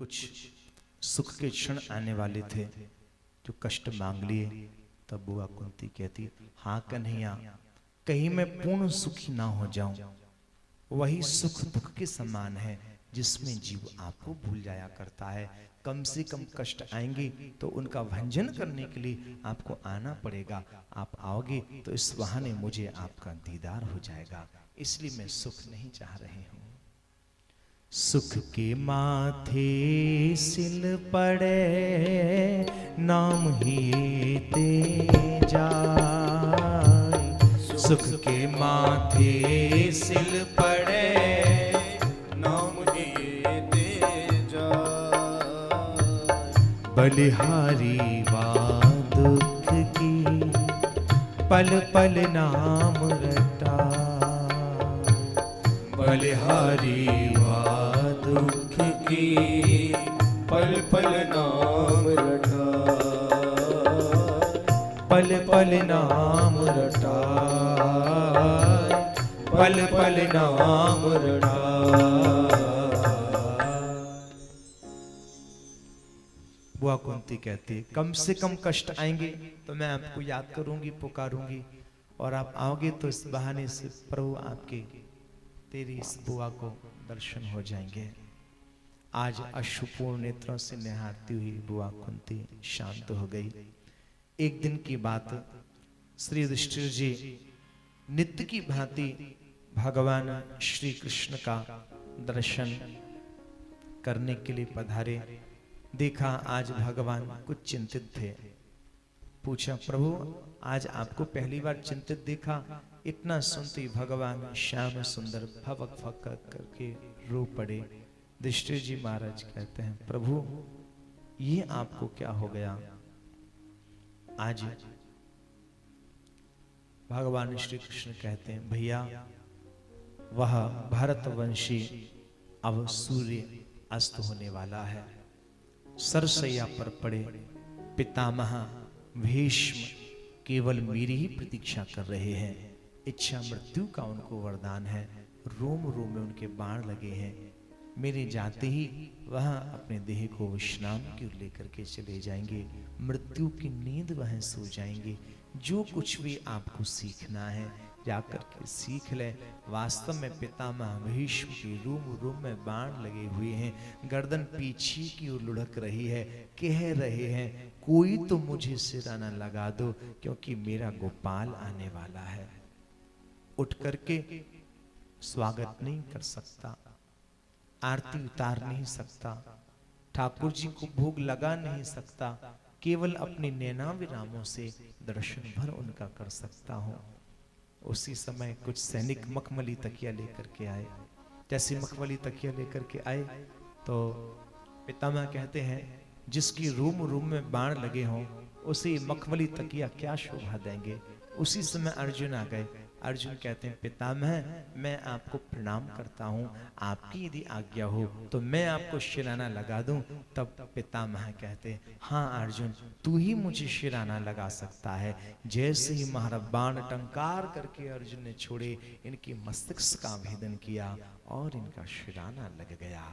कुछ सुख के क्षण आने वाले थे जो कष्ट मांग लिए। तब बुआ कुंती कहती, हाँ कन्हैया, कहीं मैं पूर्ण सुखी ना हो जाऊं। वही सुख दुख के समान है जिसमें जीव आपको भूल जाया करता है। कम से कम कष्ट आएंगे तो उनका भंजन करने के लिए आपको आना पड़ेगा। आप आओगे तो इस बहाने मुझे आपका दीदार हो जाएगा, इसलिए मैं सुख नहीं चाह रही हूं। सुख के माथे सिल पड़े, नाम ही ते जाए। सुख के माथे सिल पड़े, नाम ही ते जाए। बलिहारी वा दुख की, पल पल नाम रटा। बलिहारी दुख की, पल पल नाम रटा। पल पल नाम रटा, पल पल नाम रटा। बुआ कुंती कहती है, कम से कम कष्ट आएंगे तो मैं आपको याद करूंगी, पुकारूंगी, और आप आओगे तो इस बहाने से प्रभु आपके तेरी इस बुआ को दर्शन हो जाएंगे। आज अश्रुपूर्ण नेत्रों से निहारती हुई बुआ कुंती शांत हो गई। एक दिन की बात, श्री युधिष्ठिर जी नित्य की भांति भगवान श्री कृष्ण का दर्शन करने के लिए पधारे। देखा आज भगवान कुछ चिंतित थे। पूछा, प्रभु आज आपको पहली बार चिंतित देखा। इतना सुनते भगवान श्याम सुंदर भवक फक करके रो पड़े। युधिष्ठिर जी महाराज कहते हैं, प्रभु ये आपको क्या हो गया? आज भगवान श्री कृष्ण कहते हैं, भैया वह भरतवंशी अब सूर्य अस्त होने वाला है। सरसैया पर पड़े पितामह भीष्म केवल मेरी ही प्रतीक्षा कर रहे हैं। इच्छा मृत्यु का उनको वरदान है। रोम रोम में उनके बाण लगे हैं। मेरे जाते ही वह अपने देह को विश्राम की ओर लेकर के चले जाएंगे। मृत्यु की नींद वह सो जाएंगे। जो कुछ भी आपको सीखना है जाकर के सीख ले। वास्तव में पितामह भीष्म की रूम रूम में बाण लगे हुए हैं। गर्दन पीछे की ओर लुढ़क रही है। कह रहे हैं, कोई तो मुझे सिराना लगा दो क्योंकि मेरा गोपाल आने वाला है। उठ करके स्वागत नहीं कर सकता, आरती उतार नहीं सकता, ठाकुर जी को भोग लगा नहीं सकता, केवल अपने नैना विरामों से दर्शन भर उनका कर सकता हूं। उसी समय कुछ सैनिक मखमली तकिया लेकर के आए। जैसे मखमली तकिया लेकर के आए तो पितामह कहते हैं, जिसकी रूम रूम में बाण लगे हों उसे मखमली तकिया क्या शोभा देंगे। उसी समय अर्जुन आ गए। अर्जुन कहते हैं, पितामह मैं आपको प्रणाम करता हूं, आपकी यदि आज्ञा हो तो मैं आपको शिराना लगा दूं। तब पितामह कहते हैं, हाँ अर्जुन तू ही मुझे शिराना लगा सकता है। जैसे ही महाराज बाण टंकार करके अर्जुन ने छोड़े, इनके मस्तिष्क का भेदन किया और इनका शिराना लग गया।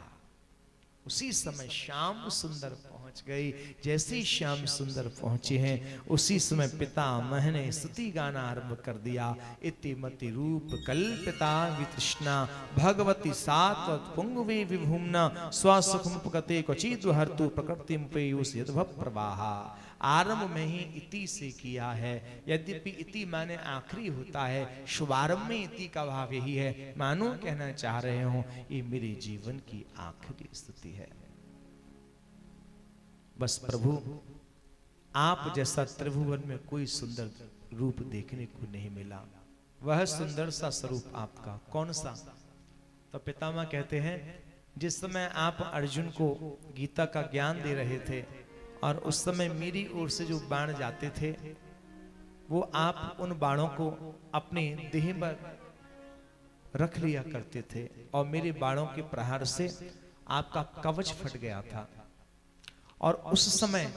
उसी समय श्याम सुंदर पहुंच गए। जैसे ही श्याम सुंदर पहुंचे हैं उसी समय पितामह ने स्तुति गाना आरंभ कर दिया। इतिमति रूप कल्पिता वितृष्णा भगवती सात्वत पुंगवे विभुम्ना स्वसुखमुपगते क्वचिद् हर्तु प्रकृतिं पेयुष यद्भव प्रवाहा। आरंभ में ही इति से किया है। यद्यपि इति माने आखिरी होता है, शुभारंभ में इति का भाव यही है। मानो कहना चाह रहे हो ये मेरे जीवन की आखिरी स्तुति है। बस प्रभु आप जैसा त्रिभुवन में कोई सुंदर रूप देखने को नहीं मिला। वह सुंदर सा स्वरूप आपका कौन सा? तो पितामह कहते हैं, जिस समय आप अर्जुन को गीता का ज्ञान दे रहे थे और उस समय मेरी ओर से जो बाण जाते थे वो आप उन बाणों को अपने देह पर रख लिया करते थे और मेरे बाणों के प्रहार से आपका कवच फट गया था। और उस समय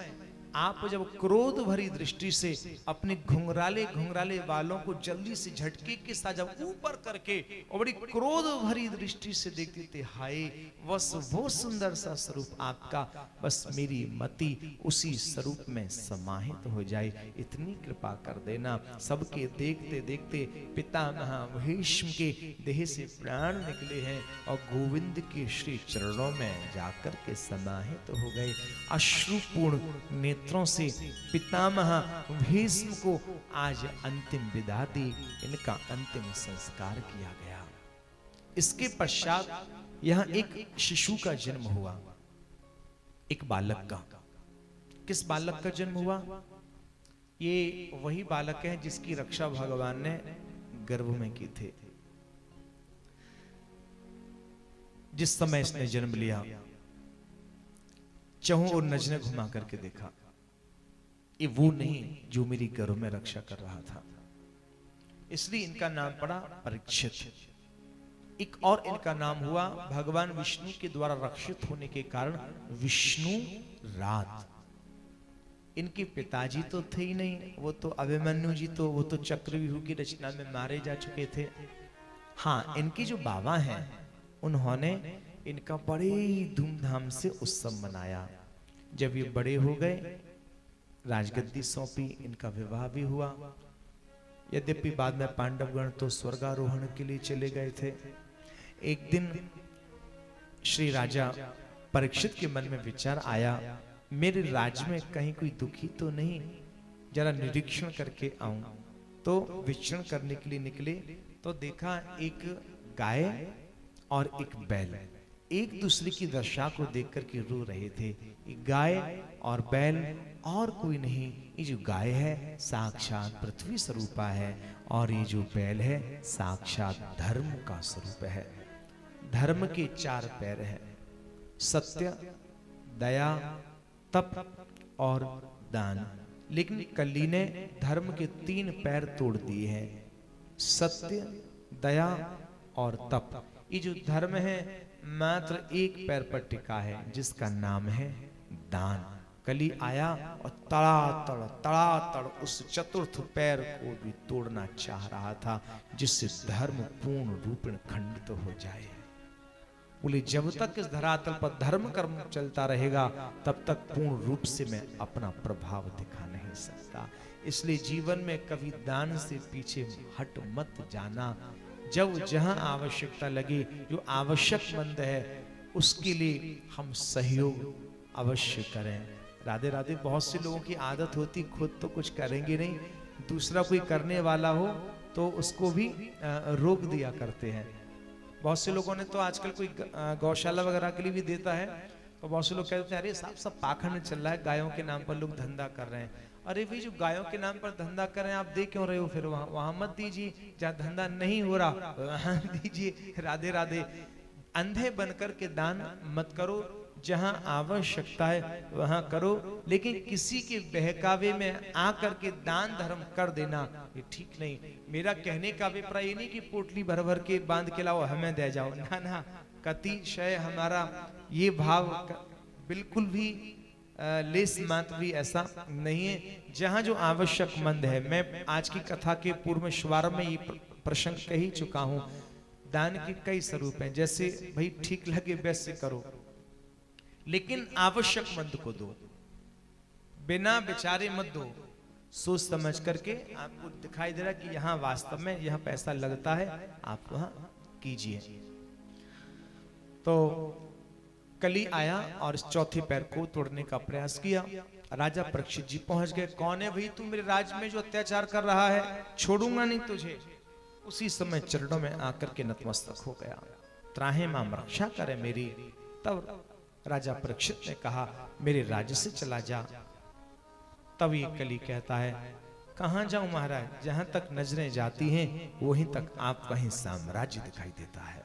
आप जब क्रोध भरी दृष्टि से अपने घुंघराले घुंघराले बालों को जल्दी से झटके के साथ जब ऊपर करके और बड़ी क्रोध भरी दृष्टि से देखते थे, हाय बस वो सुंदर सा स्वरूप आपका, बस मेरी मति उसी स्वरूप में समाहित हो जाए, इतनी कृपा कर देना। सबके देखते देखते पितामह भीष्म के देह से प्राण निकले हैं और गोविंद के श्री चरणों में जाकर के समाहित हो गए। अश्रुपूर्ण नेत्रों से पितामह भीष्म को आज अंतिम विदा दी, इनका अंतिम संस्कार किया गया। इसके पश्चात यहां एक शिशु का जन्म हुआ, एक बालक का। किस बालक का जन्म हुआ? ये वही बालक है जिसकी रक्षा भगवान ने गर्भ में की थी। जिस समय इसने जन्म लिया, चहु और नजरें घुमा करके देखा, ये वो नहीं जो मेरी गर्भ में रक्षा कर रहा था। इसलिए इनका नाम पड़ा परीक्षित। एक और इनका नाम हुआ, भगवान विष्णु के द्वारा रक्षित होने के कारण विष्णु रात। इनके पिताजी तो थे ही नहीं, वो तो अभिमन्यु जी तो वो तो चक्रव्यूह की रचना में मारे जा चुके थे। हाँ, इनके जो बाबा हैं उन्होंने इनका बड़े ही धूमधाम से उत्सव मनाया। जब ये बड़े हो गए, राजगद्दी सौंपी, इनका विवाह भी हुआ। यद्यपि बाद में पांडवगण तो स्वर्गारोहण के लिए चले गए थे। एक दिन श्री राजा परीक्षित के मन में विचार आया, मेरे राज्य में कहीं कोई दुखी तो नहीं, जरा निरीक्षण करके आऊं। तो विचरण करने के लिए निकले तो देखा एक गाय और एक बैल एक दूसरे की दशा को देखकर के रो रहे थे। ये गाय और बैल और कोई नहीं, ये जो गाय है साक्षात पृथ्वी स्वरूपा है और ये जो बैल है साक्षात धर्म का स्वरूप है। धर्म के 4 पैर हैं, सत्य, दया, तप और दान। लेकिन कली ने धर्म के 3 पैर तोड़ दिए हैं, सत्य, दया और तप। ये जो धर्म है मात्र 1 पैर पर टिका है, जिसका नाम है दान। कली आया और तड़ातड़ उस चतुर्थ पैर को भी तोड़ना चाह रहा था, जिससे धर्म पूर्ण रूपेण खंडित हो जाए। बोले जब तक इस धरातल पर धर्म कर्म चलता रहेगा तब तक पूर्ण रूप से मैं अपना प्रभाव दिखा नहीं सकता। इसलिए जीवन में कभी दान से पीछे हट मत जाना। जब जहां आवश्यकता लगे, जो आवश्यकमंद है उसके लिए हम सहयोग अवश्य करें। राधे राधे। बहुत से लोगों की आदत होती खुद तो कुछ करेंगे नहीं, दूसरा कोई करने वाला हो तो उसको भी रोक दिया करते हैं। बहुत से लोगों ने तो आजकल कोई गौशाला वगैरह के लिए भी देता है, तो बहुत से लोग कहते हैं अरे साहब सब पाखंड चल रहा है, गायों के नाम पर लोग धंधा कर रहे हैं। अरे भाई जो गायों के नाम पर धंधा कर रहे हैं आप दे क्यों रहे हो? फिर वहां मत दीजिए, जहाँ धंधा नहीं हो रहा वहां दीजिए। राधे राधे। अंधे बनकर के दान मत करो, जहां आवश्यकता है वहां करो, लेकिन किसी के बहकावे में आकर के दान धर्म कर देना ये ठीक नहीं। मेरा कहने का अभिप्राय ये नहीं कि पोटली भर भर के बांध के लाओ हमें दे जाओ, ना ना, कतिशय हमारा ये भाव बिल्कुल भी लेस मात्र भी ऐसा नहीं है। जहां जो आवश्यकमंद है, मैं आज की कथा के पूर्व में शुभारंभ में ये प्रसंग कह ही चुका हूं। दान के कई स्वरूप हैं, जैसे भाई ठीक लगे वैसे करो, लेकिन आवश्यकमंद को दो, बिना बेचारे मत दो। सोच समझ करके आपको दिखाई दे रहा कि यहाँ वास्तव में यहाँ पैसा लगता है, आप वहां कीजिए। तो कली आया और इस चौथे पैर को तोड़ने का प्रयास किया। राजा परीक्षित जी पहुंच गए। कौन है भाई तू मेरे राज्य में जो अत्याचार कर रहा है? छोड़ूंगा नहीं तुझे। उसी समय चरणों में आकर के नतमस्तक हो गया, त्राहे माम रक्षा करे मेरी। तब राजा परीक्षित ने कहा मेरे राज्य से चला जा। तब ये कली कहता है कहां जाऊं महाराज, जहां तक नजरें जाती हैं वहीं तक आपका ही साम्राज्य दिखाई देता है,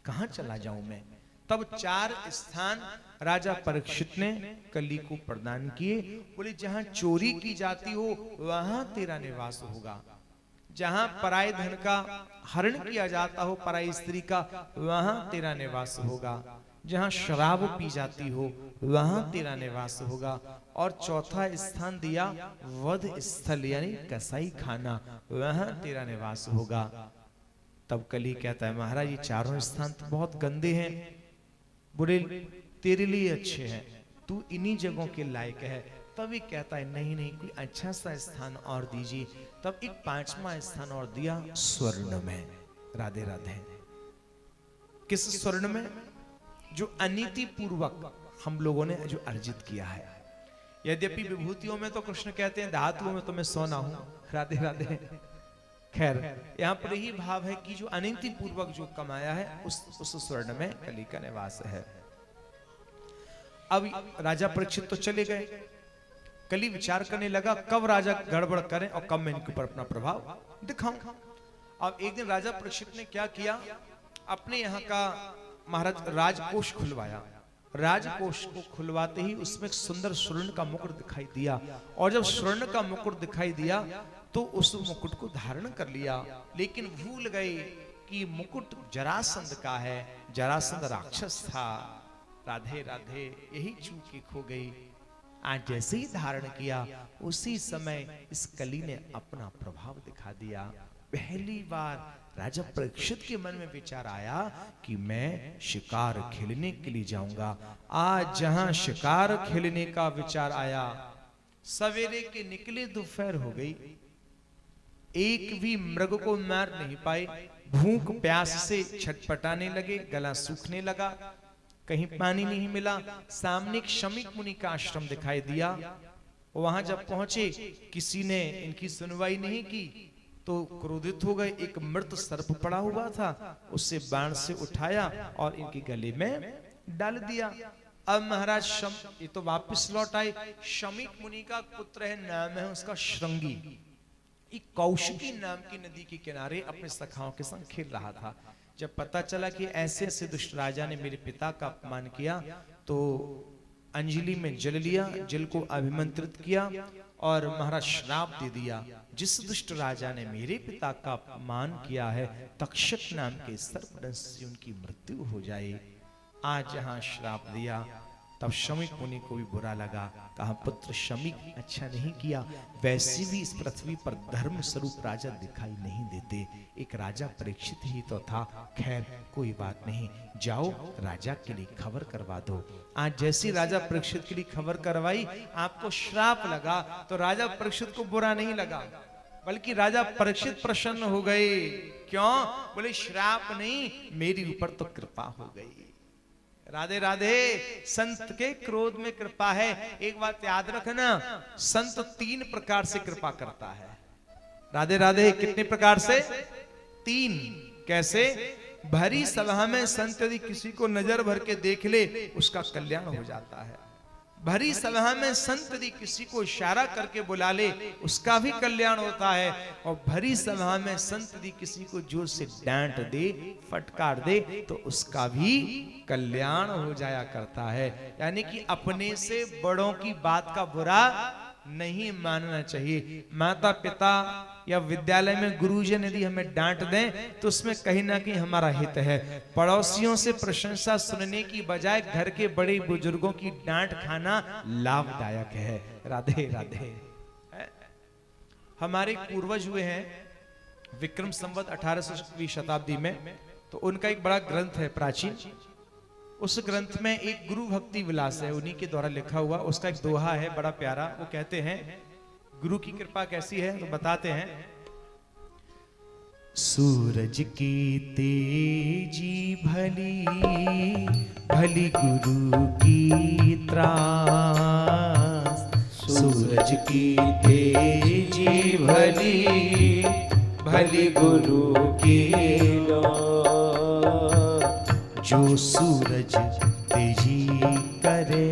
कहां चला जाऊं मैं? तब 4 स्थान राजा परीक्षित ने कली को प्रदान किए। बोले जहां चोरी की जाती हो वहां तेरा निवास होगा, जहां पराये धन का हरण किया जाता हो, पराई स्त्री का, वहां तेरा निवास होगा। जहां शराब पी जाती हो वहां तेरा निवास होगा। और चौथा स्थान दिया वध स्थल यानी कसाई खाना, वहां तेरा निवास होगा। तब कली कहता है महाराज ये चारों स्थान तो बहुत गंदे हैं, बुरे तेरे लिए अच्छे हैं, तू इन्हीं जगहों के लायक है। तभी कहता है नहीं नहीं कोई अच्छा सा स्थान और दीजिए। तब एक पांचवा स्थान और दिया स्वर्ण में। राधे राधे। किस स्वर्ण में? जो अनीति पूर्वक हम लोगों ने जो अर्जित किया है। यद्यपि विभूतियों में तो कृष्ण कहते हैं धातुओं में तो मैं सोना हूं। राधे राधे। खैर यहां पर यही भाव है कि जो अनीति पूर्वक जो कमाया है उस स्वर्ण में कली का निवास है। अब राजा परीक्षित तो चले गए, कली विचार करने लगा कब राजा गड़बड़ करें और कब मैं इनके ऊपर अपना प्रभाव दिखाऊं। अब एक दिन राजा परीक्षित ने क्या किया, अपने यहाँ का महाराज राजकोष खुलवाया। राजकोष को खुलवाते ही उसमें एक सुंदर स्वर्ण का मुकुट दिखाई दिया, और जब स्वर्ण का मुकुट दिखाई दिया तो उस मुकुट को धारण कर लिया, लेकिन भूल गए कि मुकुट जरासंध का है, जरासंध राक्षस था। राधे राधे। यही चूक खो गई। आज जैसे ही धारण किया उसी समय इस कली ने अपना प्रभाव दिखा दिया। पहली बार राजा परीक्षित के मन में विचार आया कि मैं शिकार खेलने के लिए जाऊंगा। आज जहां शिकार खेलने का विचार आया, सवेरे के निकले दोपहर हो गई, एक भी मृग को मार नहीं पाए। भूख प्यास से छटपटाने लगे, गला सूखने लगा, कहीं पानी नहीं मिला। सामने एक शमीक मुनि का आश्रम दिखाई दिया। वहां जब पहुंचे किसी ने इनकी सुनवाई नहीं की तो क्रोधित हो गए। एक मृत सर्प पड़ा हुआ था, उससे बाण से उठाया और इनके गले में डाल दिया। अब महाराज ये तो वापस लौट आए। शमीक मुनि का पुत्र है, नाम है उसका श्रृंगी। एक कौशिकी नाम की नदी के किनारे अपने सखाओं के संग खेल रहा था। जब पता चला कि ऐसे ऐसे दुष्ट राजा ने मेरे पिता का अपमान किया तो अंजलि में जल लिया, जल को अभिमंत्रित किया और महाराज श्राप दे दिया, जिस दुष्ट राजा ने मेरे पिता का अपमान किया है तक्षक नाम के सर्पदंश से उनकी मृत्यु हो जाए। आज यहां श्राप दिया। तब शमीक मुनि को भी बुरा लगा, कहा पुत्र शमीक अच्छा नहीं किया, वैसे भी इस पृथ्वी पर धर्म स्वरूप राजा दिखाई नहीं देते, एक राजा परीक्षित ही तो था। खैर कोई बात नहीं, जाओ राजा के लिए खबर करवा दो। आज जैसी राजा परीक्षित के लिए खबर करवाई आपको श्राप लगा, तो राजा परीक्षित को बुरा नहीं लगा, बल्कि राजा परीक्षित प्रसन्न हो गए। क्यों? बोले श्राप नहीं, मेरी ऊपर तो कृपा हो गई। राधे राधे। संत के क्रोध में कृपा है। एक बात याद रखना, संत 3 प्रकार से कृपा करता है। राधे राधे। कितने प्रकार से? 3। कैसे? भरी सभा में संत यदि किसी को नजर भर के देख ले उसका कल्याण हो जाता है। भरी सभा में संत यदि किसी को इशारा करके बुला ले उसका भी कल्याण होता है। और भरी सभा में संत यदि किसी को जोर से डांट दे, फटकार दे तो उसका भी कल्याण हो जाया करता है। यानी कि अपने से बड़ों की बात का बुरा नहीं मानना चाहिए। माता पिता या विद्यालय में गुरुजन यदि हमें डांट दें तो उसमें कहीं ना कहीं हमारा हित है। पड़ोसियों से प्रशंसा सुनने की बजाय घर के बड़े बुजुर्गों की डांट खाना लाभदायक है। राधे राधे। हमारे पूर्वज हुए हैं विक्रम संवत 1800वीं शताब्दी में, तो उनका एक बड़ा ग्रंथ है प्राचीन। उस ग्रंथ में एक गुरु भक्ति विलास है, उन्हीं के द्वारा लिखा हुआ। उसका एक दोहा है बड़ा प्यारा। वो कहते हैं गुरु की कृपा कैसी है, तो बताते हैं। सूरज की तेजी भली भली गुरु की त्रास, सूरज की तेजी भली भली गुरु की जो सूरज तेजी करे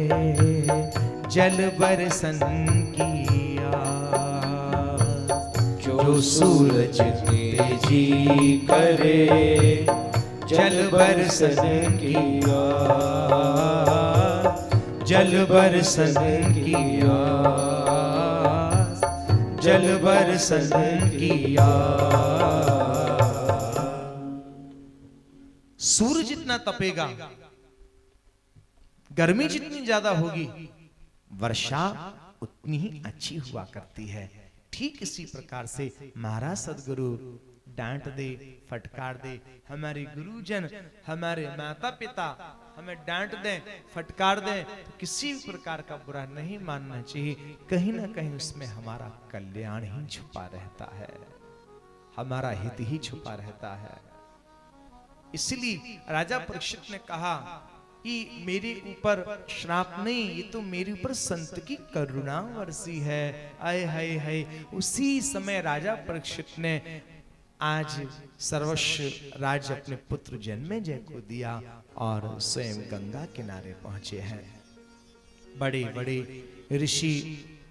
जल बरसन की आस, जो सूरज तेजी करे जल बरसन की आस, जल बरसन की आस, जल बरसन की आस। सूर्य जितना तपेगा गर्मी जितनी ज्यादा होगी वर्षा उतनी ही अच्छी हुआ करती है। ठीक इसी प्रकार से महाराज सदगुरु डांट दे, फटकार दे, हमारे गुरुजन, हमारे माता पिता हमें डांट दें, फटकार दें, तो किसी भी प्रकार का बुरा नहीं मानना चाहिए। कहीं ना कहीं उसमें हमारा कल्याण ही छुपा रहता है, हमारा हित ही छुपा रहता है। इसलिए राजा परीक्षित ने कहा कि मेरे ऊपर श्राप नहीं, ये तो मेरे ऊपर संत की करुणा वर्षी है। आए हाय हाय। उसी समय राजा परीक्षित ने आज सर्वस्व राज्य अपने पुत्र जन्मेजय को दिया और स्वयं गंगा किनारे पहुंचे हैं। बड़े बड़े ऋषि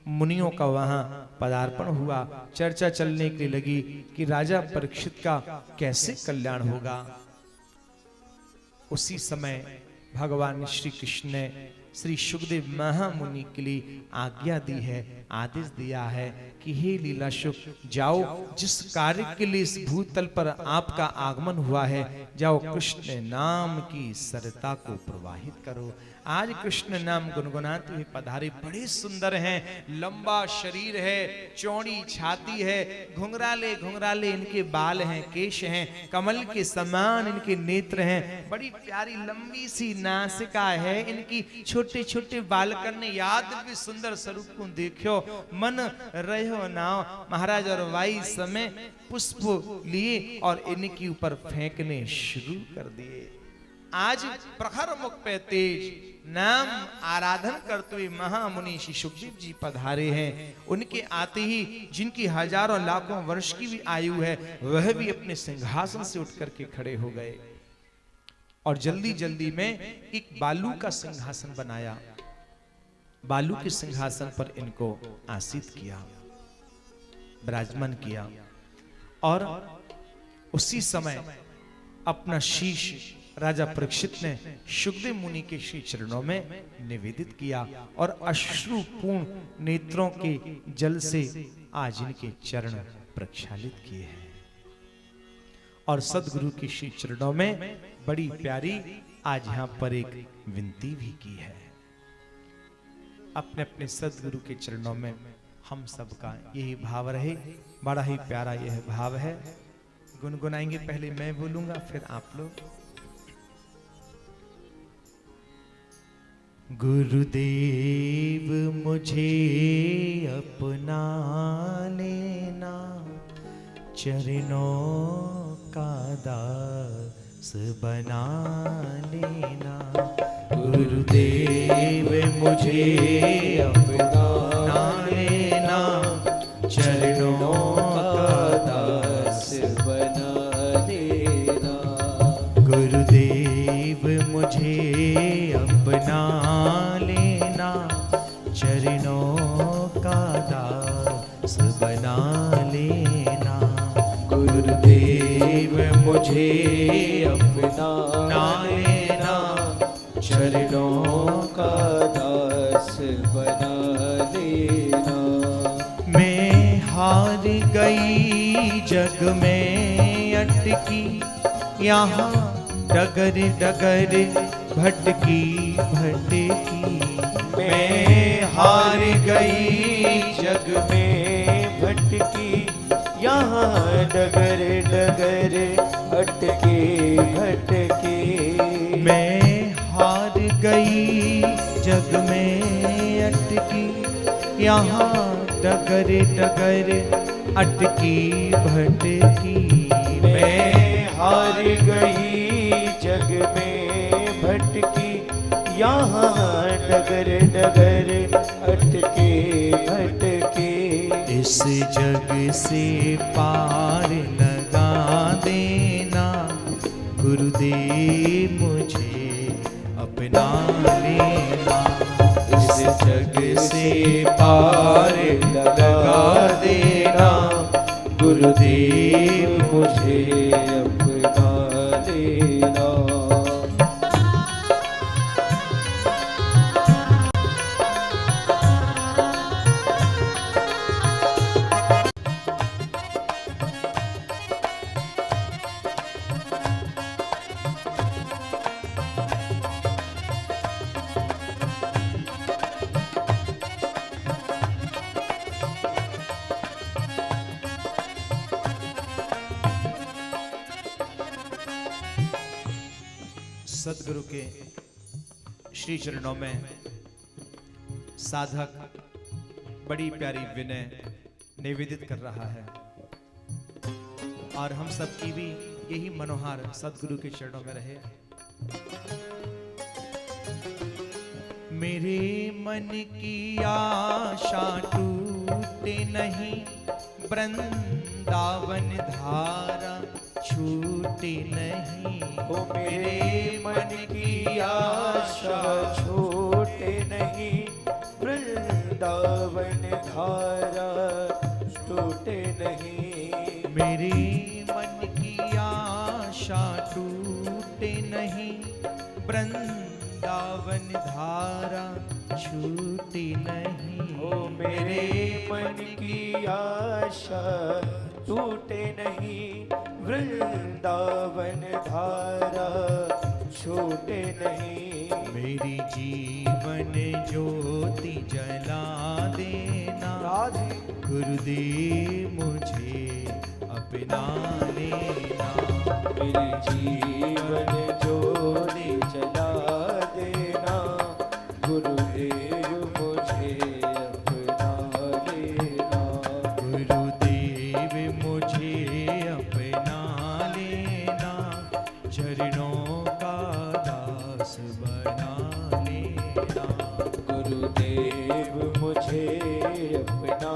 मुनियों का वहां पदार्पण हुआ। चर्चा चलने के लिए लगी कि राजा परीक्षित का कैसे कल्याण होगा। उसी समय भगवान श्री कृष्ण ने श्री सुखदेव महामुनि के लिए आज्ञा दी है, आदेश दिया है कि हे लीलाशुक, जाओ, जिस कार्य के लिए इस भूतल पर आपका आगमन हुआ है, जाओ कृष्ण नाम की सरता को प्रवाहित करो। आज कृष्ण नाम गुनगुनाते हुए पधारे। बड़े सुंदर हैं, लंबा शरीर है, चौड़ी छाती है, घुंघराले घुंघराले इनके बाल हैं, केश हैं, कमल के समान इनके नेत्र हैं, बड़ी प्यारी लंबी सी नासिका है इनकी, छोटे छोटे बाल करने याद भी सुंदर स्वरूप को देखो मन रहो नाव। महाराज और वाई समय पुष्प लिए और इनके ऊपर फेंकने शुरू कर दिए। आज प्रखर मुख पे तेज नाम आराधन करते हुए महामुनि श्री सुखदेव जी पधारे हैं। उनके आते ही जिनकी हजारों लाखों वर्ष की भी आयु है, वह भी अपने सिंहासन से उठ करके खड़े हो गए और जल्दी जल्दी में एक बालू का सिंहासन बनाया। बालू के सिंहासन पर इनको आसीन किया, विराजमान किया और उसी समय अपना शीश राजा परीक्षित ने सुखदेव मुनि के श्री चरणों में निवेदित किया और अश्रुपूर्ण नेत्रों के जल से आज इनके चरण प्रक्षालित किए हैं और सदगुरु के श्री चरणों में बड़ी प्यारी आज यहां पर एक विनती भी की है। अपने अपने सदगुरु के चरणों में हम सबका यही भाव रहे। बड़ा ही प्यारा यह भाव है। गुनगुनाएंगे, पहले मैं बोलूंगा फिर आप लोग। गुरुदेव मुझे अपना लेना, चरणों का दास बना लेना। गुरुदेव मुझे अपना लेना, चरणों का दास बना लेना। गुरुदेव मुझे अपना लेना, चरणों का दास बना लेना। गुरुदेव मुझे अपना लेना, चरणों का दास बना लेना। मैं हार गई जग में अटकी, यहाँ डगर डगर भटकी भटकी। मैं हार गई जग में भटकी, यहाँ डगर डगर भटकी भटकी। मैं हार गई जग में अटकी, यहाँ डगर डगर अटकी भटकी। मैं हार गई जग में भटकी, यहाँ डगर डगर अटके भटके। इस जग से पार लगा देना, गुरुदेव मुझे अपना लेना। इस जग से पार लगा देना, गुरुदेव मुझे अपना लेना। सदगुरु के श्री चरणों में साधक बड़ी प्यारी विनय निवेदित कर रहा है और हम सब की भी यही मनोहार सदगुरु के चरणों में रहे। मेरे मन की आशा टूटे नहीं, वृंदावन धारा छूटे नहीं। ओ मेरे मन की आशा छूटे नहीं, वृंदावन धारा टूटे नहीं। मेरे मन की आशा टूटे नहीं, वृंदावन धारा छूटी नहीं। ओ मेरे मन की आशा टूटे नहीं, वृंदावन धारा छूटे नहीं। मेरी जीवन ज्योति जला देना, राधे गुरुदेव मुझे अपना लेना। मेरे जीवन ज्योति जला देना, गुरुदेव मुझे अपना लेना। गुरुदेव मुझे अपना लेना, चरणों का दास बना लेना। गुरुदेव मुझे अपना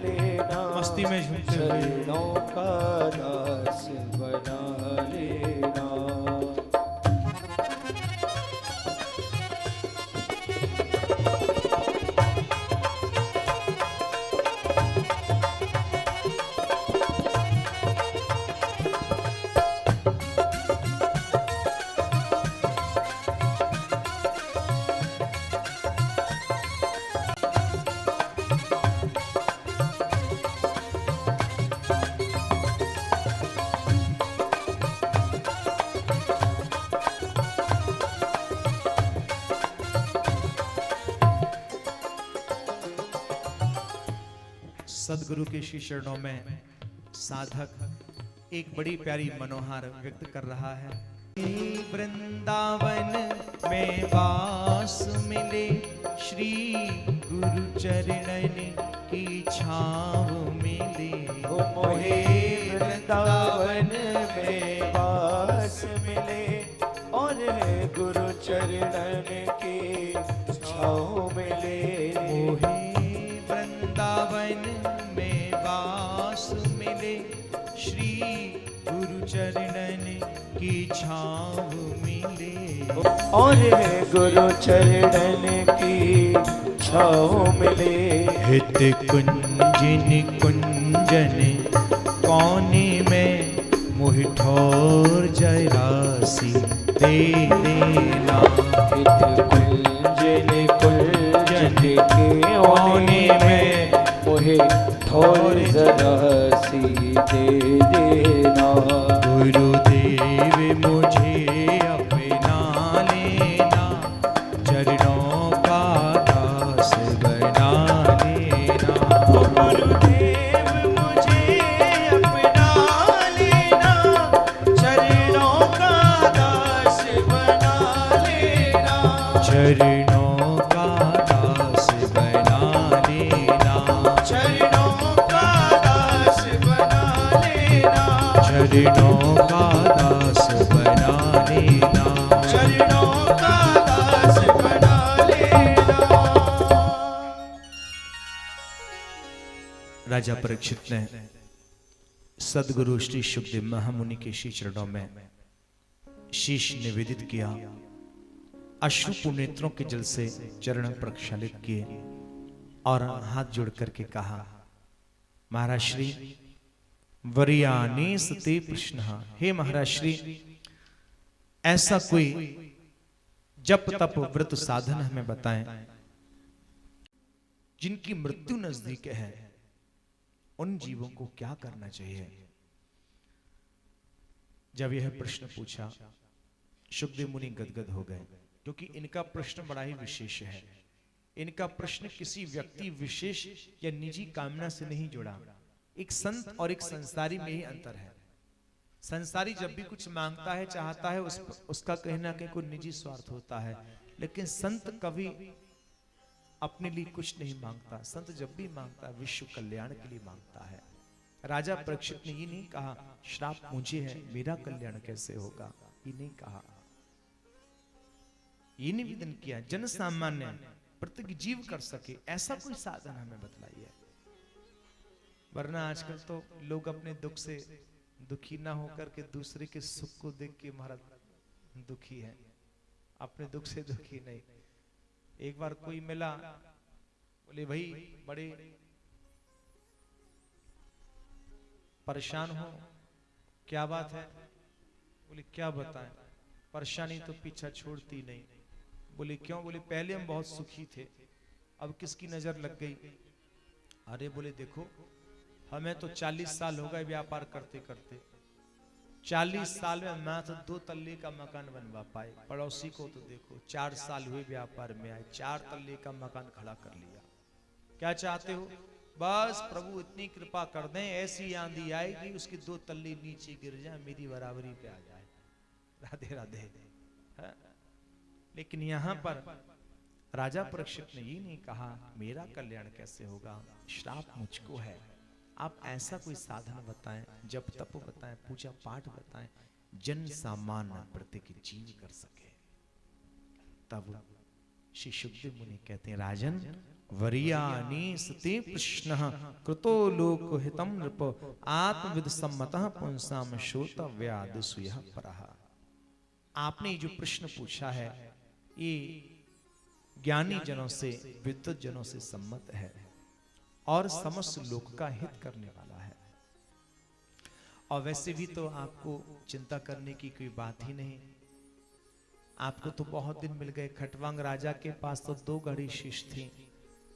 लेना, मस्ती में झूमते हुए चरणों का दास बना लेना। सदगुरु के श्री चरणों में साधक एक बड़ी प्यारी मनोहार व्यक्त कर रहा है। वृंदावन में वास मिले, श्री गुरु चरणन की छाव मिले। ओ मोहे वृंदावन में वास मिले, और गुरु चरणन के छाँव मिले। मोहे वृंदावन में वास मिले, श्री गुरु चरणन की छाँव मिले। और गुरु चरणन की छाँव मिले। हित कुंजन कुंजन कोने में, मोहि ठोर जयरासी दे देना। हित कुंजन कुंजन के कोने में, मोहे ठोर जरासी दे देना। गुरुदेव मुझे अपना लेना, चरणों का दास बना लेना। गुरुदेव मुझे अपना लेना, चरणों का दास बना लेना। चरणों का दास बना लेना। चरणों का दास बना लेना। चरणों का दास बना लेना। चरणों का दास बना लेना। राजा परीक्षित ने सदगुरु श्री शुकदेव महामुनि के श्री चरणों में शीश निवेदित किया, अश्रु पुनेत्रों के जल से चरण प्रक्षालित किए और हाथ जोड़ करके कहा, महाराज श्री वरियाने सते प्रश्न। हे महाराज श्री, ऐसा कोई जप तप व्रत साधन हमें बताएं जिनकी मृत्यु नजदीक है, उन जीवों को क्या करना चाहिए। जब यह प्रश्न पूछा, शुकदेव मुनि गदगद हो गए, क्योंकि इनका प्रश्न बड़ा ही विशेष है। इनका प्रश्न किसी व्यक्ति विशेष या निजी कामना से नहीं जुड़ा, एक संत और एक संसारी में ही अंतर है। संसारी जब भी कुछ मांगता है, चाहता है, उसका कहीं ना कहीं कोई निजी स्वार्थ होता है। लेकिन संत कभी अपने लिए कुछ नहीं मांगता। संत जब भी मांगता है विश्व कल्याण के लिए मांगता है। राजा परीक्षित ने ये नहीं कहा श्राप मुझे है, मेरा कल्याण कैसे होगा, ये नहीं कहा। ये निवेदन किया जन सामान्य प्रत्येक जीव कर सके ऐसा कोई साधन हमें बतलाइए। वरना आजकल तो लोग अपने दुख से दुखी ना होकर के दूसरे के सुख को देख के महाराज दुखी है, अपने दुख से दुखी नहीं। एक बार कोई मिला, बोले भाई बड़े परेशान हो, क्या बात है? बोले क्या बताएं, परेशानी तो पीछा छोड़ती नहीं। बोले क्यों? बोले पहले हम बहुत सुखी थे, अब किसकी नजर लग गई? अरे बोले देखो हमें तो 40 साल हो गए व्यापार करते करते, 40 साल में मात्र 2 तल्ले का मकान बनवा पाए। पड़ोसी को तो देखो 4 साल हुए व्यापार में आए, 4 तल्ले का मकान खड़ा कर लिया। क्या चाहते हो? बस प्रभु इतनी कृपा कर दें ऐसी आंधी आए कि उसके 2 तल्ले नीचे गिर जाए, मेरी बराबरी पे आ जाए। राधे राधे। है? लेकिन यहाँ पर राजा परीक्षित ने ये नहीं कहा मेरा कल्याण कैसे होगा, श्राप मुझको है। आप ऐसा कोई साधन बताएं, जप तप बताएं, पूजा पाठ बताएं, जन सामान्य प्रत्येक जीव कर सके। तब श्री शुकदेव मुनि कहते हैं राजन वरियानि सते प्रश्न कृतो लोक हितम नृप आत्मविद सम्मतः पुंसाम श्रोतव्याद सुयः परः। आपने जो प्रश्न पूछा है ये ज्ञानी जनों से, विद्वत जनों से सम्मत है और समस्त लोक का हित करने वाला है। और वैसे भी तो आपको चिंता करने की कोई बात ही नहीं। आपको तो बहुत दिन मिल गए। खटवांग राजा के पास तो 2 घड़ी शीश थी,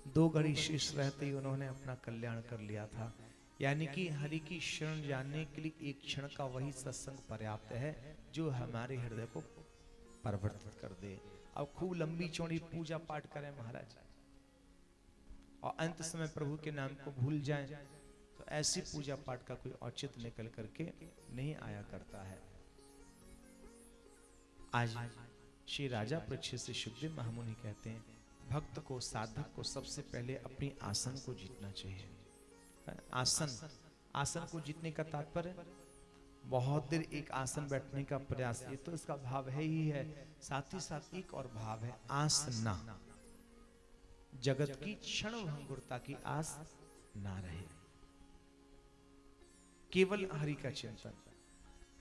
2 घड़ी शीश रहते ही उन्होंने अपना कल्याण कर लिया था। यानी कि हरि की शरण जानने के लिए एक क्षण का वही सत्संग पर्याप्त है जो हमारे हृदय को परिवर्तित कर दे। अब खूब लंबी चौड़ी पूजा पाठ करें महाराज और अंत समय प्रभु के नाम को भूल जाएं, तो ऐसी पूजा पाठ का कोई औचित्य निकल करके नहीं आया करता है। आज श्री राजा परीक्षित से शुकदेव महामुनि कहते हैं भक्त को, साधक को सबसे पहले अपनी आसन को जीतना चाहिए। आसन को जीतने का तात्पर्य बहुत देर एक आसन बैठने का प्रयास, ये तो इसका भाव है ही है। साथ ही साथ एक और भाव है आसना, जगत की क्षण भंगुरता की आस ना रहे, केवल हरि का चिंतन।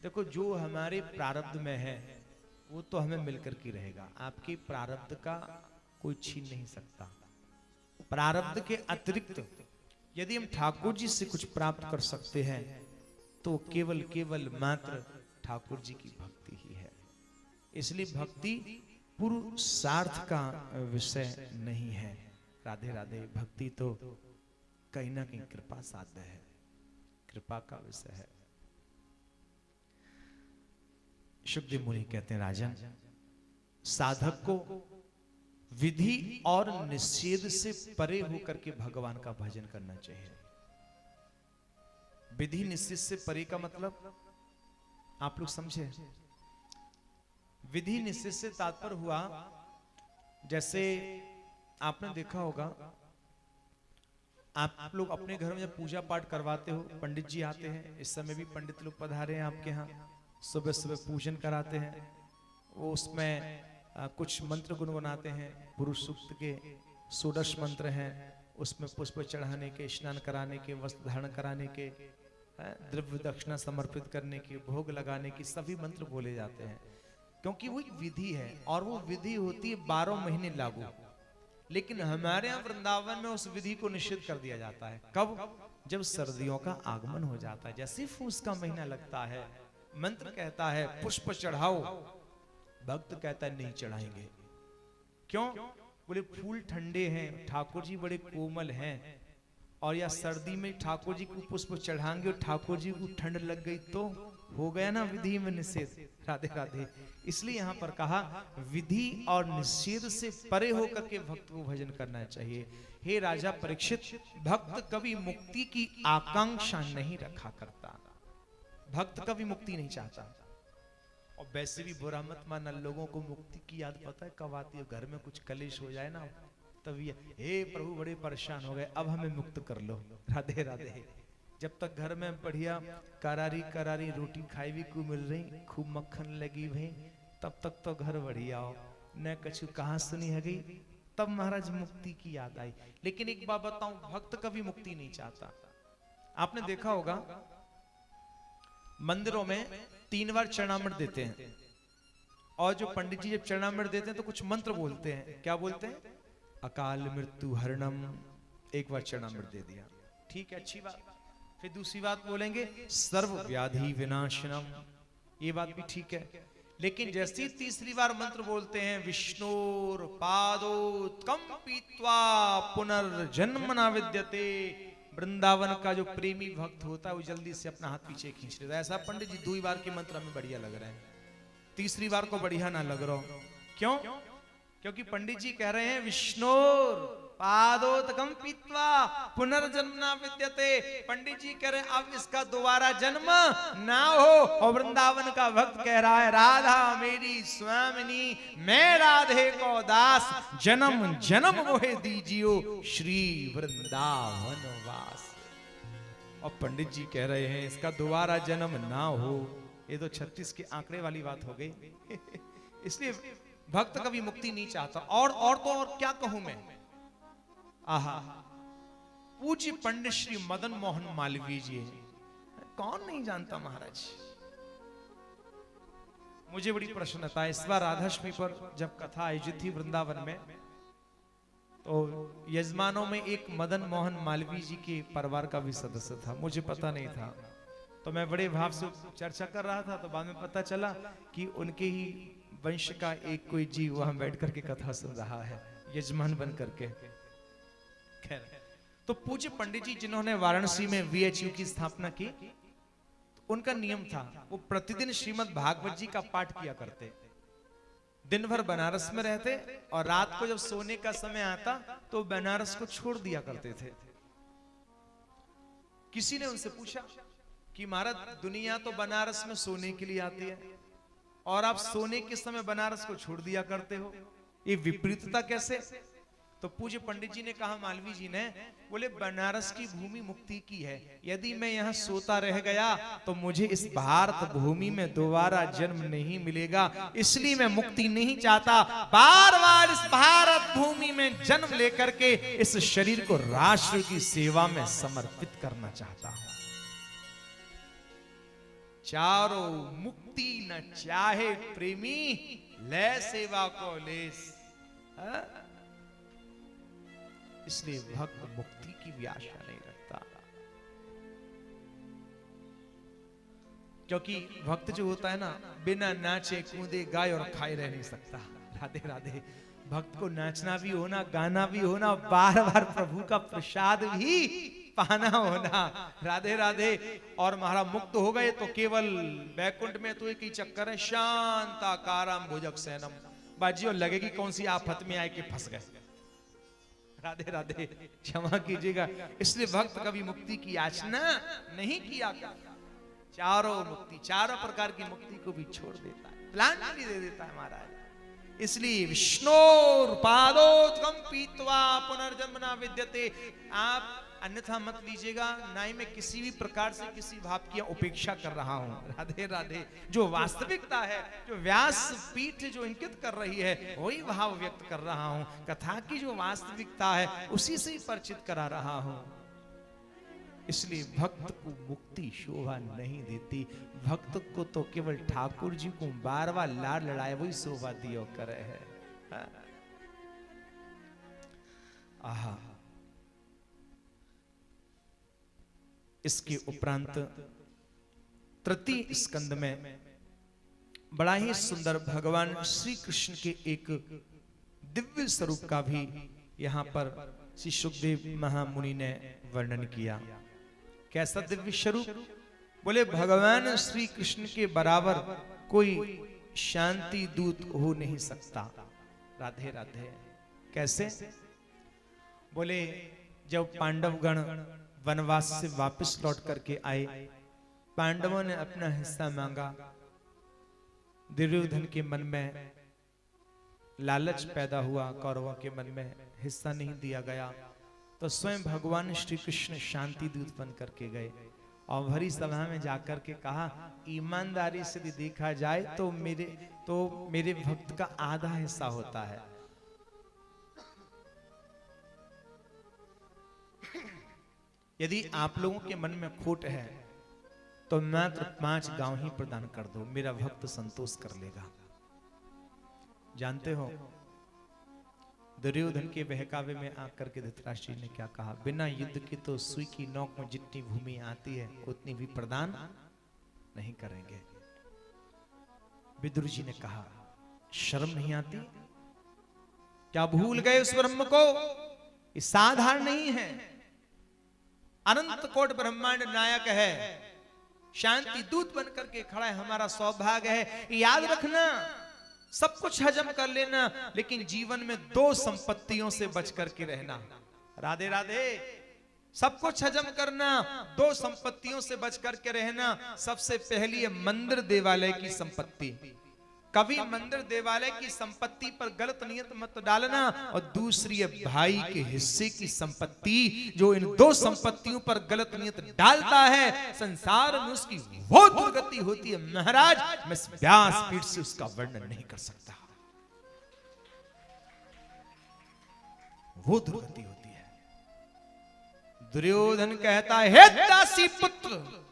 देखो जो हमारे प्रारब्ध में है वो तो हमें मिलकर के रहेगा, आपके प्रारब्ध का कोई छीन नहीं सकता। प्रारब्ध के अतिरिक्त यदि हम ठाकुर जी से कुछ प्राप्त कर सकते हैं तो केवल मात्र ठाकुर जी की भक्ति ही है। इसलिए भक्ति पुरुषार्थ का विषय नहीं है। राधे राधे। भक्ति तो कहीं ना कहीं कृपा साध्य है, कृपा का विषय है। शुकदेव मुनि कहते हैं राजन साधक को विधि और निषेध से परे होकर के भगवान का भजन करना चाहिए। विधि निषेध से परे का मतलब आप लोग समझे। विधि निषेध से तात्पर्य हुआ, जैसे आपने देखा होगा आप लोग अपने घर में जब पूजा पाठ करवाते हो, पंडित जी आते हैं, इस समय भी पंडित लोग पधारे हैं आपके यहाँ, सुबह सुबह पूजन कराते हैं। वो उसमें कुछ मंत्र गुनगुनाते हैं, पुरुष सूक्त के 16 मंत्र हैं, उसमें पुष्प चढ़ाने के, स्नान कराने के, वस्त्र धारण कराने के, द्रव्य दक्षिणा समर्पित करने के, भोग लगाने की सभी मंत्र बोले जाते हैं, क्योंकि वो एक विधि है और वो विधि होती है 12 महीने लागू। लेकिन हमारे यहाँ वृंदावन में उस विधि को निषिद्ध कर दिया जाता है। कब? जब सर्दियों का आगमन हो जाता है, जैसे फूस का महीना लगता है, मंत्र कहता है पुष्प चढ़ाओ, भक्त कहता है नहीं चढ़ाएंगे। क्यों? बोले फूल ठंडे हैं, ठाकुर जी बड़े कोमल हैं, और या सर्दी में ठाकुर जी को पुष्प चढ़ाएंगे और ठाकुर जी को ठंड लग गई तो हो गया ना विधि में निषेध। राधे राधे। इसलिए यहाँ पर कहा विधि और निषेध से परे होकर के भक्त को भजन करना चाहिए। हे राजा परीक्षित, भक्त कभी मुक्ति की आकांक्षा नहीं रखा करता। भक्त कभी मुक्ति नहीं चाहता। और वैसे भी बुरा मत मानना, लोगों को मुक्ति की याद पता है कब आती है? घर में कुछ कलेश हो जाए ना, तभी हे प्रभु बड़े परेशान हो गए, अब हमें मुक्त कर लो। राधे राधे। जब तक घर में बढ़िया करारी करारी रोटी खाई भी को मिल रही, खूब मक्खन लगी भाई, तब तक तो घर बढ़िया हो। न कछु कहाँ सुनी है गई, तब महाराज मुक्ति की याद आई। लेकिन एक बात बताऊं, भक्त कभी मुक्ति नहीं चाहता। आपने देखा होगा मंदिरों में 3 बार चरणामृत देते हैं, और जो पंडित जी जब चरणामृत देते हैं तो कुछ मंत्र बोलते हैं। क्या बोलते हैं? अकाल मृत्यु हरणम, एक बार चरणामृत दे दिया, ठीक है, अच्छी बात। फिर दूसरी बात बोलेंगे सर्व व्याधि विनाशनम, ये बात भी ठीक है। लेकिन जैसे ही तीसरी बार मंत्र बोलते हैं विष्णुर पादोत्कम पीत्वा पुनर्जन्म न विद्यते, वृंदावन का जो प्रेमी भक्त होता है वो जल्दी से अपना हाथ पीछे खींच लेता है। ऐसा पंडित जी 2 बार के मंत्र हमें बढ़िया लग रहे हैं, तीसरी बार को बढ़िया ना लग रहा हो। क्यों? क्योंकि पंडित जी कह रहे हैं विष्णुर पादोत्कम पीत्वा पुनर्जन्म न विद्यते। पंडित जी कह रहे हैं अब इसका दोबारा जन्म ना हो। और वृंदावन का भक्त कह रहा है राधा मेरी स्वामिनी, मैं राधे को दास, जन्म जन्म मोहे दीजियो श्री वृंदावन वास। और पंडित जी कह रहे हैं इसका दोबारा जन्म ना हो। ये तो 36 के आंकड़े वाली बात हो गई। इसलिए भक्त कभी मुक्ति नहीं चाहता। और तो और क्या कहूं मैं, आहा, पूज्य पंडित श्री मदन मोहन मालवीय जी, कौन नहीं जानता महाराज। मुझे बड़ी प्रसन्नता है, इस बार राधाष्टमी पर जब कथा आयोजित थी वृंदावन में, तो यजमानों में एक मदन मोहन मालवीय जी के परिवार का भी सदस्य था, मुझे पता नहीं था। तो मैं बड़े भाव से चर्चा कर रहा था, तो बाद में पता चला कि उनके ही वंश का एक कोई जीव वहां बैठ करके कथा सुन रहा है, यजमान बन करके। तो पूज्य पंडित जी जिन्होंने वाराणसी में VHU की स्थापना की, तो उनका नियम था वो प्रतिदिन श्रीमद् भागवत जी का पाठ किया करते। दिन भर बनारस में रहते और रात को जब सोने का समय आता तो बनारस को छोड़ दिया करते थे। किसी ने उनसे पूछा कि महाराज दुनिया तो बनारस में सोने के लिए आती है और आप सोने के समय बनारस को छोड़ दिया करते हो, ये विपरीतता कैसे? तो पूज्य पंडित जी ने कहा मालवीय जी ने, बोले बनारस की भूमि मुक्ति की है, यदि मैं यहाँ सोता रह गया तो मुझे इस भारत भूमि में दोबारा जन्म नहीं मिलेगा, इसलिए मैं मुक्ति नहीं चाहता, बार बार इस भारत भूमि में जन्म लेकर के इस शरीर को राष्ट्र की सेवा में समर्पित करना चाहता हूं। चारों मुक्ति न चाहे प्रेमी, ले सेवा को लेस। इसलिए भक्त मुक्ति की भी आशा नहीं रखता, क्योंकि भक्त जो होता है ना, बिना नाचे कूदे गाए और खाए रह नहीं सकता। राधे राधे। भक्त को नाचना भी होना, गाना भी होना, बार बार प्रभु का प्रसाद भी पाना होना। राधे राधे। और महाराज मुक्त हो गए तो केवल बैकुंठ में तो एक ही चक्कर है, शांताकारम भुजग सैनम। बाजियों लगेगी कौन सी आफत में आए के फंस गए। राधे राधे, क्षमा कीजिएगा। इसलिए भक्त कभी मुक्ति की याचना नहीं किया करता, चारों मुक्ति, चारों प्रकार की मुक्ति को भी छोड़ देता है, प्लांजलि दे देता है महाराज। इसलिए विष्णुर पादोत्कम पीत्वा पुनर्जन्म न विद्यते। आप अन्यथा मत लीजिएगा, ना ही मैं किसी भी प्रकार से किसी भाव की उपेक्षा कर रहा हूं। राधे राधे। जो वास्तविकता है, जो व्यास पीठ जो इंकित कर रही है, वही भाव व्यक्त कर रहा हूं। कथा की जो वास्तविकता है उसी से ही परिचित करा रहा हूं। इसलिए भक्त को मुक्ति शोभा नहीं देती, भक्त को तो केवल ठाकुर जी को बार बार लाड़ लड़ाए वही शोभा दियो करे है। आहा। इसके उपरांत तृतीय स्कंद में बड़ा ही सुंदर भगवान श्री कृष्ण के एक दिव्य स्वरूप का भी यहां पर श्री सुखदेव महामुनि ने वर्णन किया। कैसा दिव्य स्वरूप? बोले भगवान श्री कृष्ण के बराबर कोई शांति दूत हो नहीं सकता। राधे राधे। कैसे? बोले जब पांडवगण वनवास से वापस लौट करके आए पांडवों ने अपना हिस्सा मांगा, दुर्योधन के मन में लालच पैदा हुआ, कौरवों के मन में हिस्सा नहीं दिया गया, तो स्वयं भगवान श्री कृष्ण शांति दूत बन करके गए और भरी सभा में जाकर के कहा, ईमानदारी से भी देखा जाए तो मेरे भक्त का आधा हिस्सा होता है। यदि आप लोगों के मन में खोट है तो मात्र 5 गांव ही प्रदान कर दो, मेरा भक्त संतोष कर लेगा। जानते हो दुर्योधन के बहकावे में आकर के धृतराष्ट्र जी ने क्या कहा, बिना युद्ध के तो सुई की नोक में जितनी भूमि आती है उतनी भी प्रदान नहीं करेंगे। विदुर जी ने कहा, शर्म नहीं आती? क्या भूल गए उस ब्रह्म को? ये साधारण नहीं है, अनंत कोट ब्रह्मांड नायक है, शांति दूत बनकर के खड़ा है, हमारा सौभाग्य है। याद रखना, सब कुछ हजम कर लेना, लेकिन जीवन में 2 संपत्तियों से बच करके रहना। राधे राधे। सब कुछ हजम करना, 2 संपत्तियों से बच करके रहना। सबसे पहली है मंदिर देवालय की संपत्ति। कभी मंदिर देवालय की संपत्ति पर गलत नियत मत डालना। और दूसरी है भाई के हिस्से की संपत्ति। जो इन 2 संपत्तियों पर गलत नियत डालता है, संसार में उसकी वो दुर्गति होती है महाराज, मैं इस व्यासपीठ से उसका वर्णन नहीं कर सकता। वो दुर्गति होती है। दुर्योधन कहता है, हे दासी पुत्र,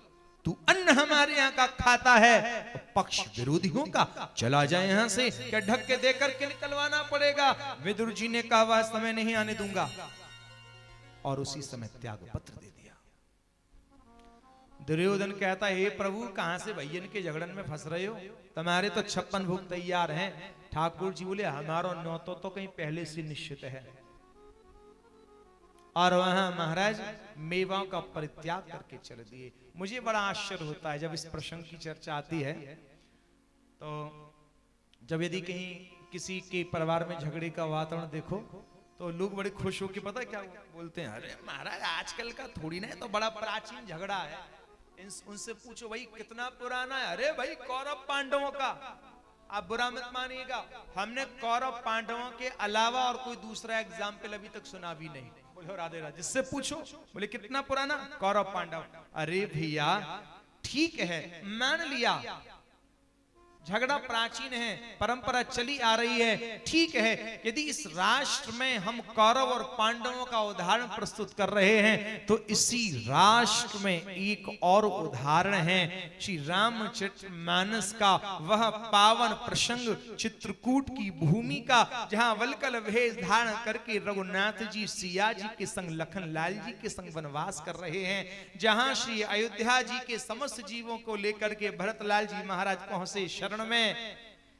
तू अन्न हमारे यहाँ का खाता है, पक्ष विरोधियों का चला जाए यहां से, क्या ढक के देकर के निकलवाना पड़ेगा? विदुर जी ने कहा, वह समय नहीं आने दूंगा, और उसी समय त्याग पत्र दे दिया। दुर्योधन कहता है, हे प्रभु, कहां से भैयन के झगड़न में फंस रहे हो? तुम्हारे तो 56 भोग तैयार हैं। ठाकुर जी बोले, हमारा न्योतो तो कहीं पहले से निश्चित है। और वहां महाराज मेवाओं का परित्याग करके चल दिए। मुझे बड़ा आश्चर्य होता है जब इस प्रसंग की चर्चा आती है, तो जब यदि कहीं किसी के परिवार में झगड़े का वातावरण देखो तो लोग बड़े खुश होकर पता है क्या बोलते हैं, अरे महाराज आजकल का थोड़ी ना है, तो बड़ा प्राचीन झगड़ा है। उनसे पूछो भाई कितना पुराना है? अरे भाई कौरव पांडवों का। आप बुरा मत मानिएगा, हमने कौरव पांडवों के अलावा और कोई दूसरा एग्जाम्पल अभी तक सुना भी नहीं। बोले राधे राधे। जिससे पूछो, बोले कितना पुराना? कौरव पांडव। अरे भैया ठीक है, मान लिया झगड़ा प्राचीन है, परंपरा चली आ रही है, ठीक है। यदि इस राष्ट्र में हम कौरव और पांडवों का उदाहरण प्रस्तुत कर रहे हैं, तो इसी राष्ट्र में एक और उदाहरण है श्री रामचरितमानस का, वह पावन प्रसंग चित्रकूट की भूमि का, जहां वल्कल भेष धारण करके रघुनाथ जी सिया जी के संग लखन लाल जी के संग वनवास कर रहे हैं, जहां श्री अयोध्या जी के समस्त जीवों को लेकर के भरतलाल जी महाराज पहुंचे शरण में,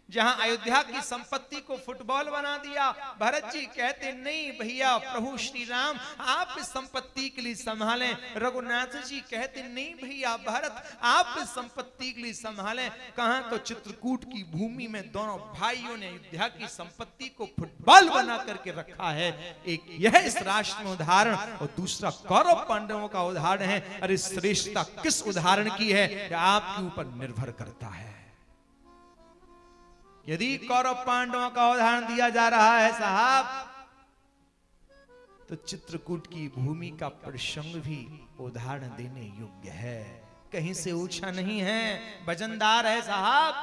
जहां अयोध्या की संपत्ति को फुटबॉल बना दिया। भरत जी कहते नहीं भैया प्रभु श्री राम आप इस संपत्ति के लिए संभालें। रघुनाथ जी कहते नहीं भैया भरत आप इस संपत्ति के लिए संभालें। कहां तो चित्रकूट की भूमि में दोनों भाइयों ने अयोध्या की संपत्ति को फुटबॉल बना करके रखा है। एक यह इस राष्ट्र में उदाहरण, और दूसरा कौरव पांडवों का उदाहरण है। अरे श्रेष्ठता किस उदाहरण की है, आपके ऊपर निर्भर करता है। यदि कौरव पांडवों का उदाहरण दिया जा रहा है साहब, तो चित्रकूट की भूमि का प्रसंग भी उदाहरण देने योग्य है, कहीं से ऊंचा नहीं है, वजनदार है साहब।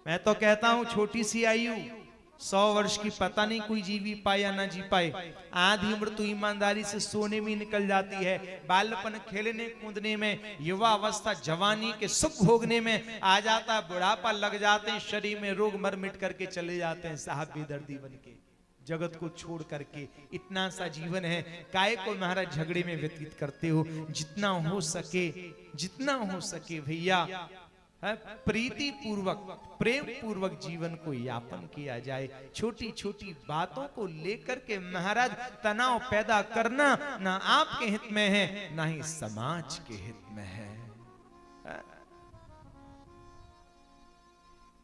मैं तो कहता हूं छोटी सी आयु 100 वर्ष की पता नहीं कोई जी पाए या ना जी पाए। आधी उम्र तो ईमानदारी से सोने में निकल जाती है, बालपन खेलने कूदने में, युवा अवस्था जवानी के सुख भोगने में आ जाता है, बुढ़ापा लग जाते हैं, शरीर में रोग मर मिट करके चले जाते हैं साहब बेदर्दी बन के, जगत को छोड़ करके। इतना सा जीवन है, काय को महाराज झगड़े में व्यतीत करते हो? जितना हो सके भैया प्रीति पूर्वक प्रेम पूर्वक जीवन को यापन किया जाए। छोटी छोटी बातों को लेकर के महाराज तनाव पैदा करना ना आपके हित में है, ना ही समाज के हित में है।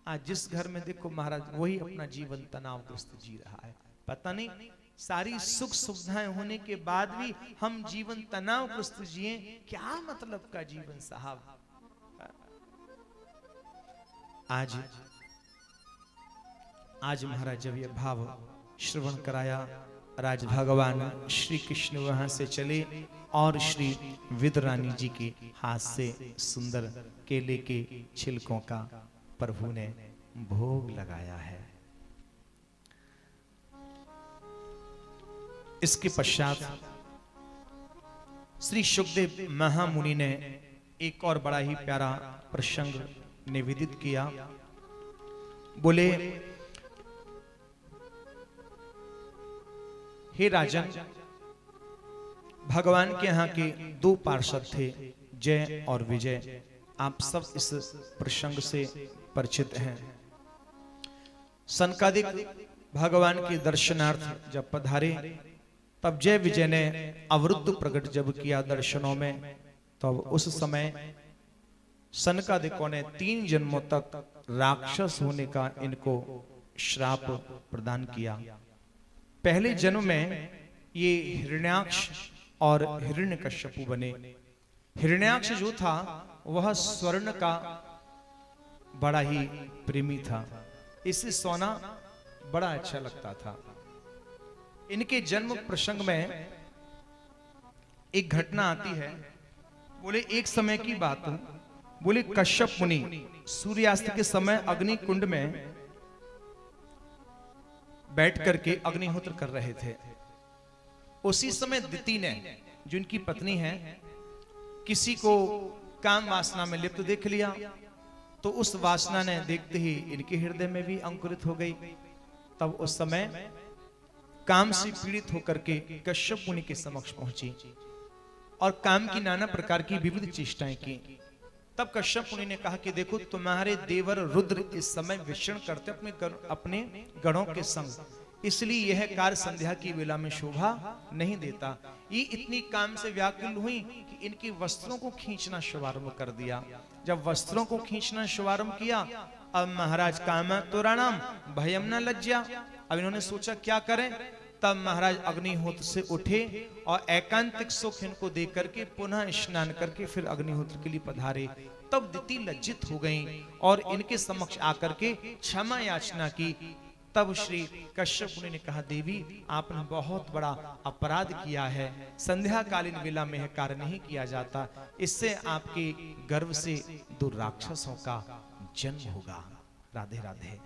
आज जिस घर में देखो महाराज वही अपना जीवन तनावग्रस्त जी रहा है। पता नहीं सारी सुख सुविधाएं होने के बाद भी हम जीवन तनावग्रस्त जिए, क्या मतलब का जीवन साहब। आज महाराज जब ये भाव श्रवण कराया, राज भगवान श्री कृष्ण वहां से चले और श्री विदुरानी जी के हाथ से सुंदर केले के छिलकों का प्रभु ने भोग लगाया है। इसके पश्चात श्री शुकदेव महामुनि ने एक और बड़ा ही प्यारा प्रसंग निवेदित किया। बोले, हे राजन, भगवान के यहाँ के दो पार्षद थे, जय और विजय। आप सब इस प्रसंग से परिचित हैं। सनकादिक भगवान के दर्शनार्थ जब पधारे, तब जय विजय ने अवरुद्ध प्रकट जब किया दर्शनों में, तब उस समय सनकादिकों ने 3 जन्मों तक राक्षस होने का इनको श्राप प्रदान किया। पहले जन्म में ये हिरण्याक्ष और हिरण्यकश्यपु बने। हिरण्याक्ष जो था वह स्वर्ण का बड़ा ही प्रेमी था, इसे सोना बड़ा अच्छा लगता था। इनके जन्म प्रसंग में एक घटना आती है। बोले, एक समय की बात, बोले कश्यप मुनि सूर्यास्त के समय अग्नि कुंड में बैठ करके अग्निहोत्र कर रहे थे। उसी समय दिति ने, जो इनकी पत्नी है, किसी को काम वासना में लिप्त देख लिया, तो उस वासना ने देखते ही इनके हृदय में भी अंकुरित हो गई। तब उस समय काम से पीड़ित होकर के कश्यप मुनि के समक्ष पहुंची और काम की नाना प्रकार की विविध चेष्टाएं की। तब कश्यप मुनि ने कहा कि देखो, तुम्हारे देवर रुद्र इस समय विचरण करते अपने गणों के संग, इसलिए यह कार्य संध्या की वेला में शोभा नहीं देता। ये इतनी काम से व्याकुल हुई कि इनके वस्त्रों को खींचना शुभारंभ कर दिया। जब वस्त्रों को खींचना शुभारंभ किया, अब महाराज कामतुराणाम भयम न लज्जा। अब इन्होंने सोचा क्या करें। तब महाराज अग्निहोत्र से उठे और एकांतिक सुख इनको देख करके पुनः स्नान करके फिर अग्निहोत्र के लिए पधारे। तब दिति लज्जित हो गईं और इनके समक्ष आकर के क्षमा याचना की। तब श्री कश्यप मुनि ने कहा, देवी आपने बहुत बड़ा अपराध किया है, संध्याकालीन वेला में यह कार्य नहीं किया जाता, इससे आपके गर्भ से 2 राक्षसों का जन्म होगा। राधे राधे।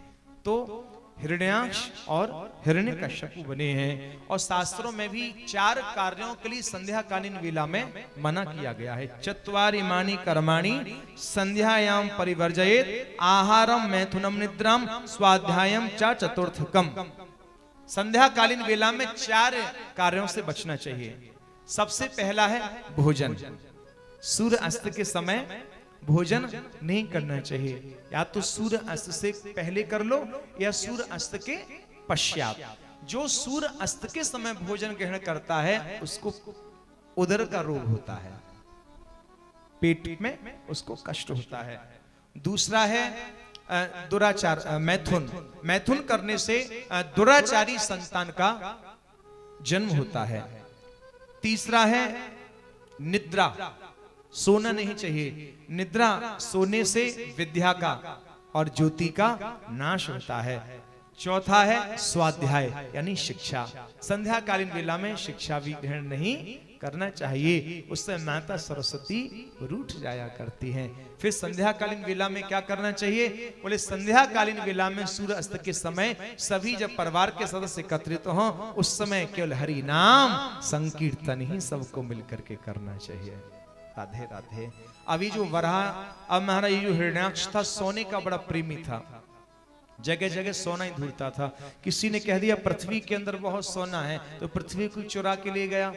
तो हिरण्याक्ष और हिरण्यकश्यपु बने हैं। और शास्त्रों में भी 4 कार्यों के लिए संध्याकालीन वेला में मना किया गया है। चत्वारि मानि कर्माणि संध्यायाम परिवर्जयेत, आहारम मैथुनम निद्राम स्वाध्यायम च चतुर्थकम। संध्याकालीन वेला में 4 कार्यों से बचना चाहिए। सबसे पहला है भोजन। सूर्य अस्त के समय भोजन नहीं करना चाहिए। या तो सूर्य अस्त से पहले कर लो या सूर्य अस्त के पश्चात। जो सूर्य अस्त के समय भोजन ग्रहण करता है उसको उदर का रोग होता है, पेट में उसको कष्ट होता है। दूसरा है दुराचार, मैथुन। मैथुन करने से दुराचारी संतान का जन्म होता है। तीसरा है निद्रा, सोना नहीं चाहिए। निद्रा सोने से विद्या का और ज्योति का नाश होता है। चौथा है स्वाध्याय यानी शिक्षा। संध्याकालीन वेला में शिक्षा भी ग्रहण नहीं करना चाहिए, उससे माता सरस्वती रूठ जाया करती हैं। फिर संध्याकालीन वेला में क्या करना चाहिए? बोले संध्याकालीन वेला में सूर्य अस्त के समय सभी जब परिवार के सदस्य एकत्रित हों, उस समय केवल हरि नाम संकीर्तन ही सबको मिलकर के करना चाहिए। राधे राधे। अभी जो वराह, अब महाराज ये जो हिरण्याक्ष था सोने का बड़ा प्रेमी था, जगह जगह सोना ही ढूंढता था। किसी ने कह दिया पृथ्वी के अंदर बहुत सोना है, तो पृथ्वी को चुरा के ले गया।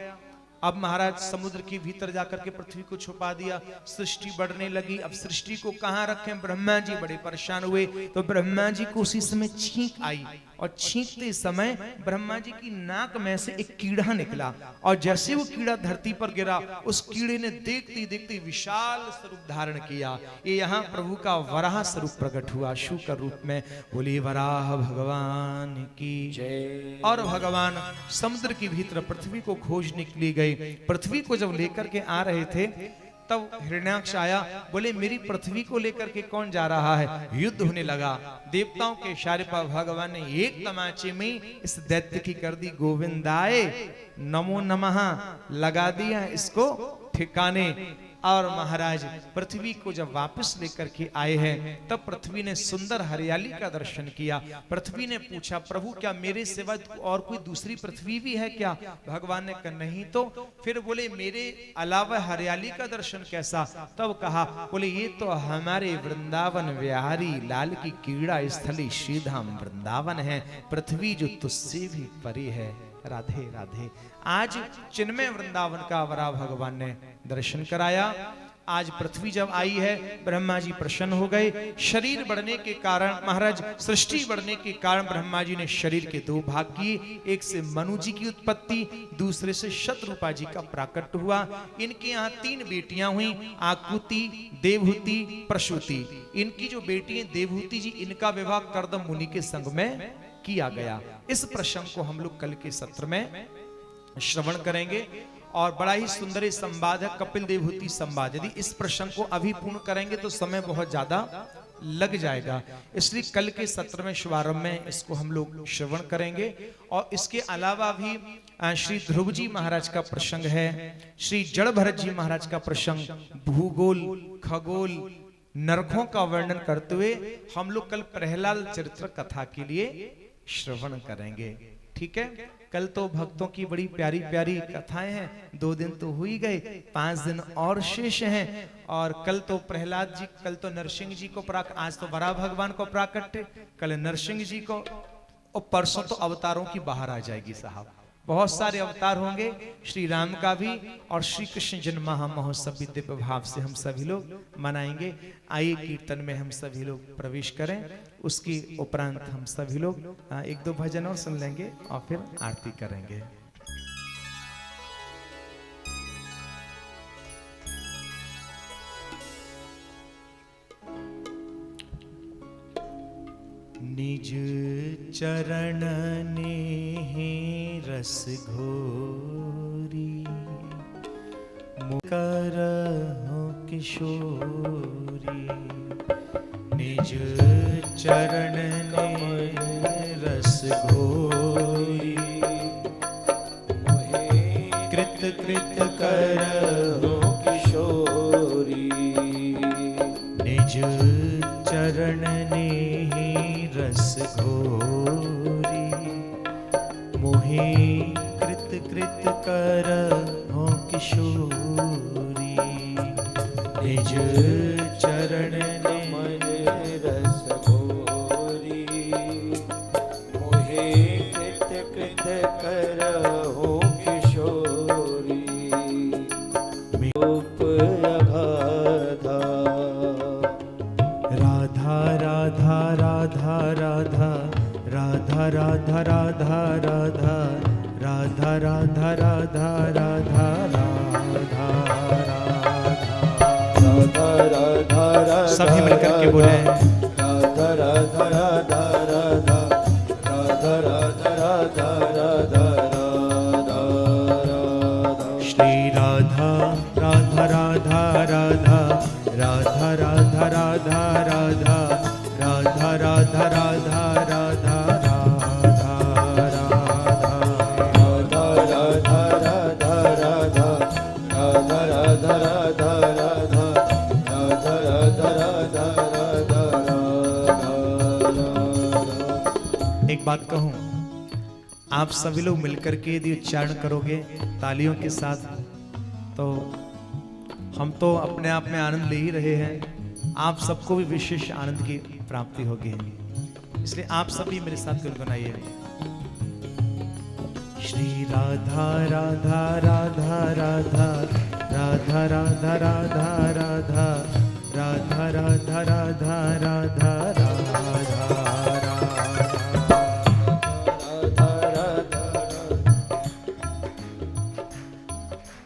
अब महाराज समुद्र के भीतर जाकर के पृथ्वी को छुपा दिया। सृष्टि बढ़ने लगी। अब सृष्टि को कहां रखें? ब्रह्मा जी बड़े परेशान हुए। तो ब्रह्मा जी को उसी समय छींक आई और छींकते समय ब्रह्मा जी की नाक में से एक कीड़ा निकला, और जैसे वो कीड़ा धरती पर गिरा, उस कीड़े ने देखते देखते विशाल स्वरूप धारण किया। ये यहाँ प्रभु का वराह स्वरूप प्रकट हुआ शूकर रूप में। बोली वराह भगवान की जय। और भगवान समुद्र के भीतर पृथ्वी को खोजने के लिए गए। पृथ्वी को जब लेकर के आ रहे थे तब हिरण्याक्ष आया, बोले मेरी पृथ्वी को लेकर के कौन जा रहा है। युद्ध होने लगा। देवताओं के इशारे पर भगवान ने एक तमाचे में इस दैत्य की कर दी गोविंदाय नमो नमः, लगा दिया इसको ठिकाने। और महाराज पृथ्वी को जब वापस लेकर के आए हैं तब पृथ्वी ने सुंदर हरियाली का दर्शन किया। पृथ्वी ने पूछा प्रभु क्या मेरे सिवा और कोई दूसरी पृथ्वी भी है क्या। भगवान ने कहा नहीं। तो फिर बोले मेरे अलावा हरियाली का दर्शन कैसा। तब कहा बोले ये तो हमारे वृंदावन विहारी लाल की कीड़ा स्थली श्रीधाम वृंदावन है, पृथ्वी जो तुझसे भी परे है। राधे राधे। आज चिन्मय वृंदावन का वराह भगवान ने दर्शन कराया। आज पृथ्वी जब आई है ब्रह्मा जी प्रसन्न हो गए। शरीर बढ़ने के कारण महाराज सृष्टि बढ़ने के कारण ब्रह्मा जी ने शरीर के दो भाग किए। एक से मनु जी की उत्पत्ति, दूसरे से शतरूपा जी का प्राकट्य हुआ। इनके यहाँ 3 बेटियां हुई, आकुति, देवहूति, प्रसूति। इनकी जो बेटी है देवहूति जी, इनका विवाह कर्दम मुनि के संग में किया गया। इस प्रसंग को हम लोग कल के सत्र में श्रवण करेंगे। और बड़ा ही सुंदर संवाद है कपिल देवहूति संवाद। यदि इस प्रसंग को अभी पूर्ण करेंगे तो समय बहुत ज्यादा लग जाएगा, इसलिए कल के सत्र में शुभारंभ में इसको हम लोग श्रवण करेंगे। और इसके अलावा भी श्री ध्रुव जी महाराज का प्रसंग है, श्री जड़ भरत जी महाराज का प्रसंग, भूगोल खगोल नरकों का वर्णन करते हुए हम लोग कल प्रहलाद चरित्र कथा के लिए श्रवण करेंगे। ठीक है, कल तो भक्तों की बड़ी प्यारी प्यारी कथाएं हैं। 2 दिन तो हो ही गए, 5 दिन और शेष हैं। और कल तो प्रहलाद जी, कल तो नरसिंह जी को आज तो वराह भगवान को प्राकट्य, कल नरसिंह जी को, और परसों तो अवतारों की बाहर आ जाएगी साहब। बहुत सारे अवतार होंगे, श्री राम का भी और श्री कृष्ण जन्म महोत्सव भी दिव्य भाव से हम सभी लोग मनाएंगे। आइए कीर्तन में हम सभी लोग प्रवेश करें। उसके उपरांत हम सभी लोग 1-2 भजन और सुन लेंगे और फिर आरती करेंगे। निज चरण ने रस घोरी, मुकर हो किशोरी। निज चरण ने रस घोरी, कृत कृत कर हो किशोरी। निज चरण ने रस घोरी, मोहे कृत कृत कर हो किशोरी। निज चरण ने मन रस घोरी, मोहे कृत कृत कर हो किशोरी। रूप अगाधा, राधा राधा राधा राधा राधा राधा राधा राधा राधा राधा राधा राधा राधा राधा। सभी मिलकर के बोले राधा राधा राधा राधा राधा राधा राधा राधा राधा। श्री राधा राधा राधा राधा राधा राधा राधा राधा राधा राधा राधा राधा एक बात कहूं, आप सभी लोग मिलकर के यदि उच्चारण करोगे तालियों के साथ तो हम तो अपने आप में आनंद ले ही रहे हैं, आप सबको भी विशेष आनंद की प्राप्ति होगी। इसलिए आप सभी मेरे साथ गुनगुनाइए। श्री राधा राधा राधा राधा राधा राधा राधा राधा राधा राधा राधा राधा राधा।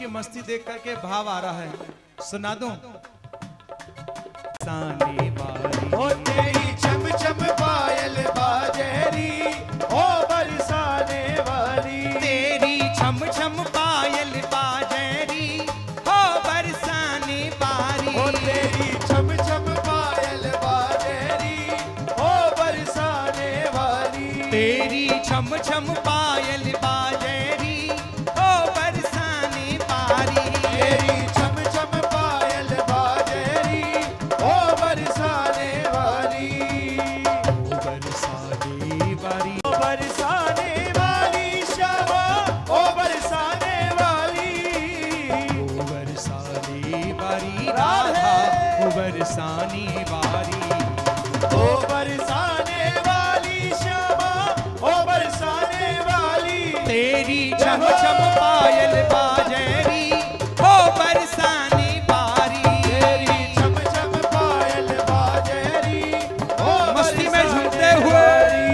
आपकी मस्ती देख करके भाव आ रहा है, सुना दूं। साने वाली ओ तेरी चम चम पायल बाजेरी, ओ बरसाने वाली। तेरी छम छम पायल बाजेरी, हो बरसाने बारी। ओ तेरी छम छम पायल बाजेरी, ओ बरसाने वाली। तेरी छम छम पायल बाजेरी, हो बरसाने बारी। तेरी छम छम पायल बाजेरी, ओ बरसाने वाली। बरसाने बारी, ओ बरसाने वाली श्यामा, ओ बरसाने वाली। बरसाने बारी राधा, ओ बरसाने बारी। ओ बरसाने वाली श्यामा, ओ बरसाने वाली। तेरी छम छम पायल बाजेरी, हो बरसाने बारी। तेरी छम छम पायल बाजेरी, ओ मस्ती में बरसाने झूमते हुए। वाली।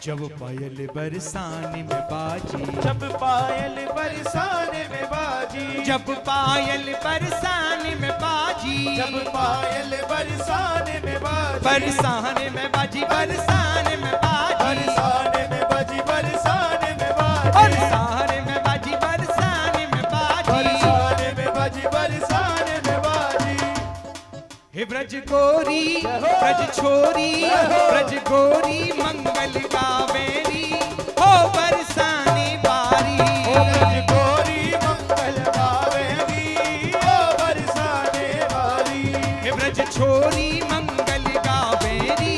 जब पायल बरसाने में बाजी, जब पायल बरसाने में बाजी, जब पायल बरसाने में बाजी, जब पायल बरसाने में बाजी, बरसाने में बाजी, बरसाने में बाजी, बरसाने में बाजी, बरसाने में बाजी, बरसाने में बाजी, बरसाने में बाजी। बरसाने में बाजी, बरसाने में बाजी। हे ब्रज गोरी ब्रज छोरी, ब्रज गोरी मंगल गावेरी, हो बरसाने बारी। ओ ब्रज गोरी मंगल गावेरी, ओ बरसाने वाली। हे ब्रज छोरी मंगल गावेरी,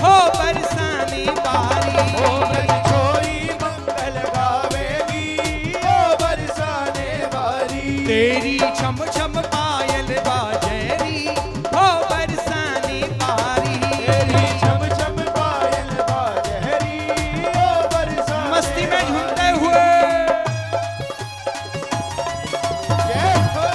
हो बरसाने बारी। ओ ब्रज छोरी मंगल गावेरी, ओ बरसाने वाली। तेरी छम छम पायल बाजेरी, हो बरसाने बारी। तेरी छम छम पायल बाजेरी, ओ बरसाने मस्ती में झूमते हुए। जय हो।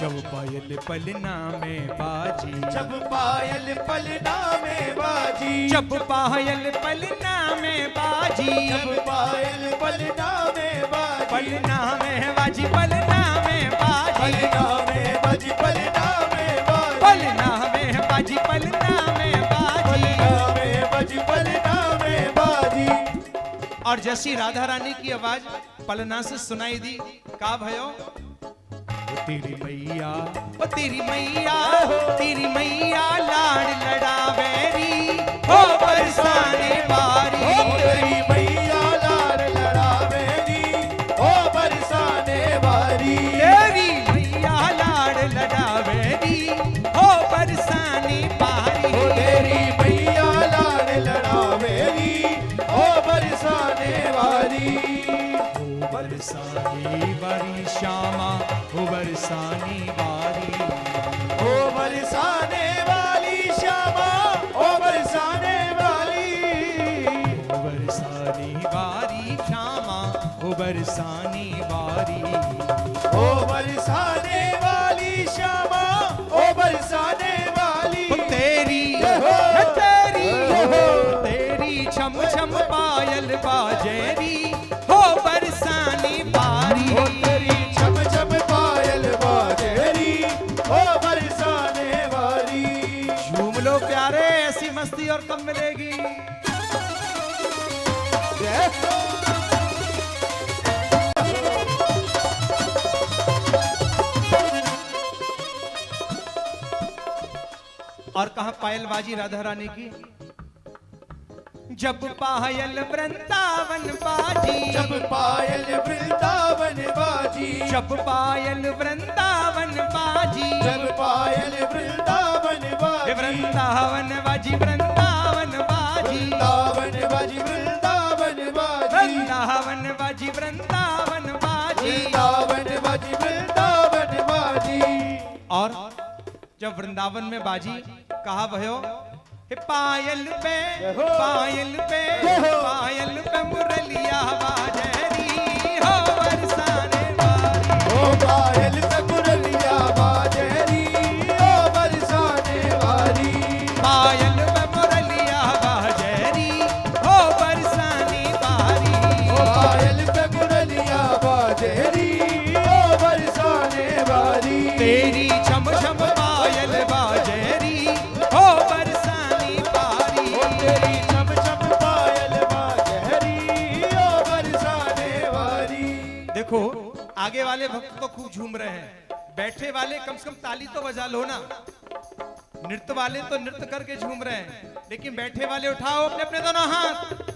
जब पायल पलना में बाजी, जब पायल पलना में बाजी, जब पायल पलना में बाजी, जब पायल पलना में बाजी, पलना में बाजी, पलना में बाजी, पलना में बाजी, पलना में बाजी, पलना में बाजी, पलना में बाजी। पलना में बाजी, पलना में बाजी। और जैसी राधा रानी की आवाज पलना से सुनाई दी, का भयो? ओ तेरी मैया, ओ तेरी मैया, तेरी मैया लाड लड़ावेरी, हो बरसाने बारी। ओ तेरी मैया लाड लड़ावेरी, ओ बरसाने वाली। तेरी मैया लाड लड़ावेरी, हो बरसाने बारी। ओ तेरी मैया लाड लड़ावेरी, ओ बरसाने वाली। बरसाने बारी श्यामा, हो बरसाने बारी। ओ बरसाने वाली श्यामा, ओ बरसाने वाली। हो बरसाने बारी श्यामा, हो बरसाने बारी। ओ बरसाने वाली श्यामा, ओ बरसाने वाली। ओ तेरी जय हो। है तेरी जय हो। पायल बाजेरी हो बरसानी बारी। ओ तेरी छम छम पायल बाजेरी ओ बरसाने वाली। झूम लो प्यारे, ऐसी मस्ती और कब मिलेगी। और कहा पायल बाजी राधा रानी की, जब पायल वृंदावन बाजी, जब पायल वृंदावन बाजी, जब पायल वृंदावन बाजी, जब पायल वृंदावन बाजी, वृंदावन बाजी, वृंदावन बाजी, वृंदावन बाजी, वृंदावन बाजी, वृंदावन बाजी, वृंदावन बाजी, वृंदावन बाजी, वृंदावन बाजी। और जब वृंदावन में बाजी कहा भयो, पायल पे पायल पे पायल पे मुरलिया बाजेरी हो बरसाने वाली। ओ पायल पे मुरलिया बाजेरी ओ बरसाने वाली। पायल पे मुरलिया बाजेरी हो बरसाने वाली। ओ पायल पे मुरलिया बाजेरी ओ बरसाने वाली। तेरी छम छम पायल बाजेरी हो बरसानी बारी। ओ तेरी छम छम पायल बाजेरी ओ बरसाने वाली। देखो आगे वाले भक्त तो खूब झूम रहे हैं, बैठे वाले कम से कम ताली तो बजा लो ना। नृत्य वाले तो नृत्य करके झूम रहे हैं, लेकिन बैठे वाले उठाओ अपने अपने दोनों हाथ।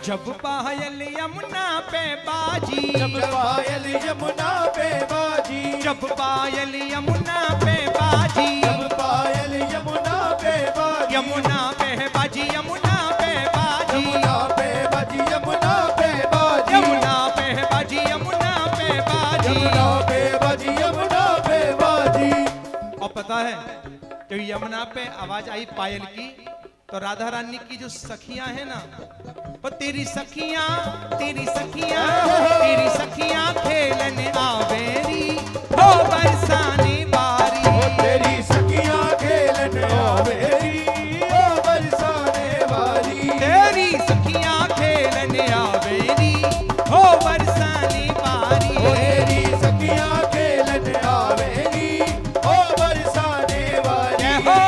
जब पायल यमुना पे बाजी, जब पायल यमुना पे बाजी, जब पायल यमुना पे बाजी, जब पायल यमुना पे बाजी, यमुना पे बाजी, यमुना पे बाजी, यमुना पे बाजी, यमुना पे बाजी, यमुना पे बाजी, यमुना पे बाजी, यमुना पे बाजी, यमुना पे बाजी। और पता है जब यमुना पे आवाज आई पायल की, तो राधा रानी की जो सखियां है ना, वो तेरी सखियां तेरी सखियां तेरी सखियां खेलने आवेरी हो बरसाने बारी। ओ तेरी सखियां खेलने आवेरी ओ बरसाने वाली। तेरी सखियां खेलने आवेरी हो बरसाने बारी। ओ तेरी सखियां खेलने आवेरी ओ बरसाने वाली। जय हो।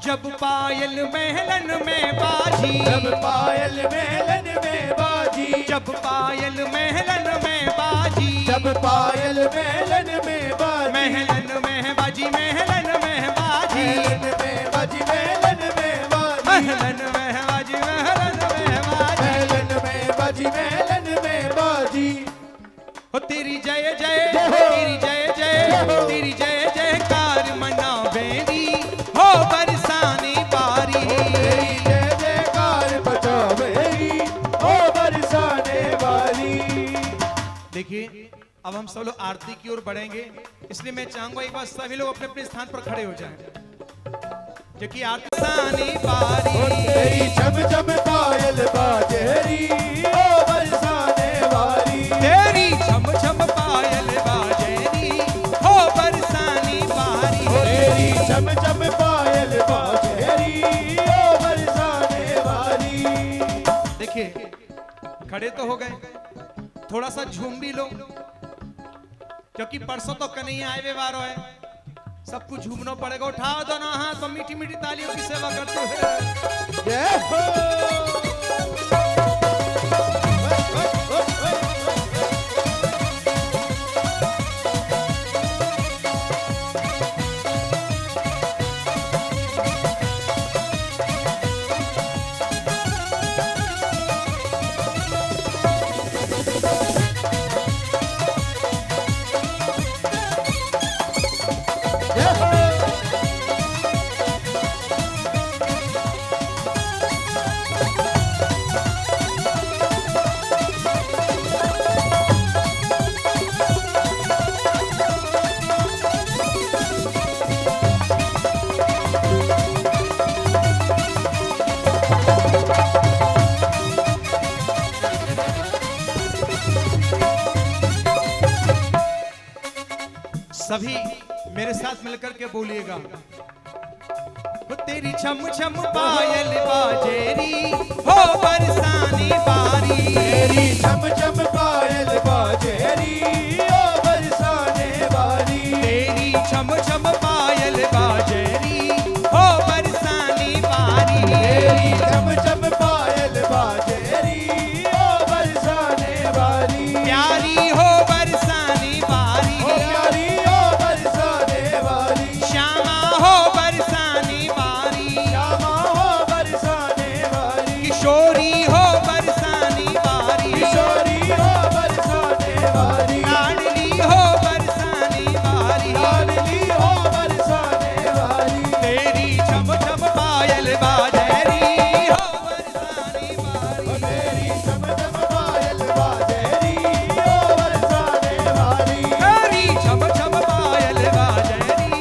जब पायल महलन में बाजी, जब पायल महलन में बाजी, जब पायल महलन में बाजी, जब पायल महलन में बाजी, महलन में बाजी, महलन में बाजी, महलन में बाजी, महलन में बाजी, महलन में बाजी, महलन में बाजी, महलन में बाजी, महलन में बाजी। हो तेरी जय जय तेरी जय जय तेरी जय जयकार मना बेरी हो बरसाने बारी। तेरी जय हम सब लोग आरती की ओर बढ़ेंगे, इसलिए मैं चाहूंगा एक बार सभी लोग अपने अपने स्थान पर खड़े हो जाएं, क्योंकि आरती सानी बारी तेरी छम छम पायल बाजेरी ओ बरसाने वाली, तेरी छम छम पायल बाजेरी हो बरसानी बारी, तेरी छम छम पायल बाजेरी ओ बरसाने वाली। देखिए खड़े तो हो गए, थोड़ा सा झूम भी लो, क्योंकि परसों तो कन्हैया आए वारो है, सबको झूमना पड़ेगा। उठाओ दोनों हाथ और मीठी मीठी तालियों की सेवा करते हुए जय हो। सभी मेरे साथ मिलकर के बोलिएगा, वो तेरी छम छम पायल बाजेरी हो बरसानी बारी, तेरी छम छम पायल बाजेरी ओ बरसाने वाली, तेरी छम छम पायल बाजेरी हो बरसानी बारी, तेरी छम छम पायल बाजेरी ओ बरसाने वाली, प्यारी हो बरसानी बारी, ओ प्यारी ओ बरसाने वाली, श्यामा हो बरसानी बारी, श्यामा हो बरसाने वाली, किशोरी हो बरसानी बारी, किशोरी हो बरसाने वाली, लाडली हो बरसानी बारी, लाडली हो बरसाने वाली, तेरी छम छम पायल बाजेरी हो बरसानी बारी, तेरी छम छम पायल बाजेरी ओ बरसाने वाली, तेरी छम छम पायल बाजेरी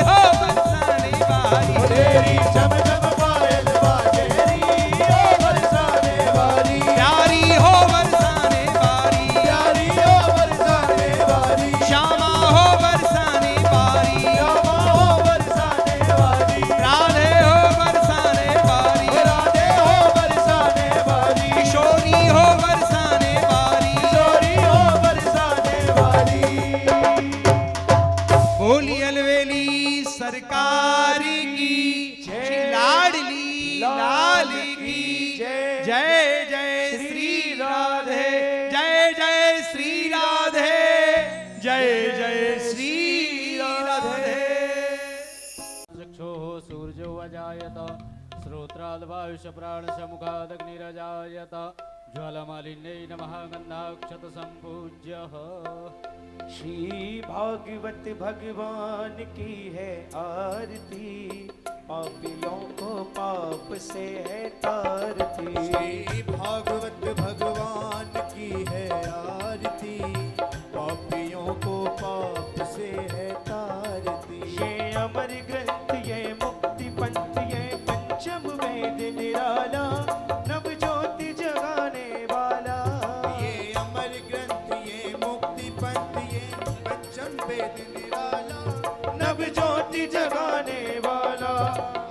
हो बरसानी बारी, तेरी छम छम पायल बाजेरी ओ बरसाने वाली, प्यारी हो बरसाने बारी, प्यारी ओ बरसाने वाली, श्यामा हो बरसानी बारी, श्यामा हो बरसाने वाली, राधे हो बरसाने बारी, राधे हो बरसाने वाली, किशोरी हो बरसाने बारी, किशोरी हो बरसाने वाली। बोली अलवेली सरकार की, श्री लाडली लाल की जय, जय श्री राधे, जय जय श्री राधे, जय जय श्री राधे। चक्षुः सूर्यो अजायत, श्रोत्राद्वायुष प्राणसमुखादग्निरजायत, ज्वालामालिन्यै नमः गन्धाक्षत सम्पूज्यः। श्री भागवत भगवान की है आरती, पापियों को पाप से है तारती। श्री भागवत भगवान की है आरती, पापियों को पाप से है तारती। ये अमर ग्रंथ ये मुक्ति पंथ ये पंचम वेद निराला, नव ज्योति जगाने वाला। ये अमर ग्रंथ ये मुक्ति पंथ ये पंचम वेद निराला, नव ज्योति जगाने वाला।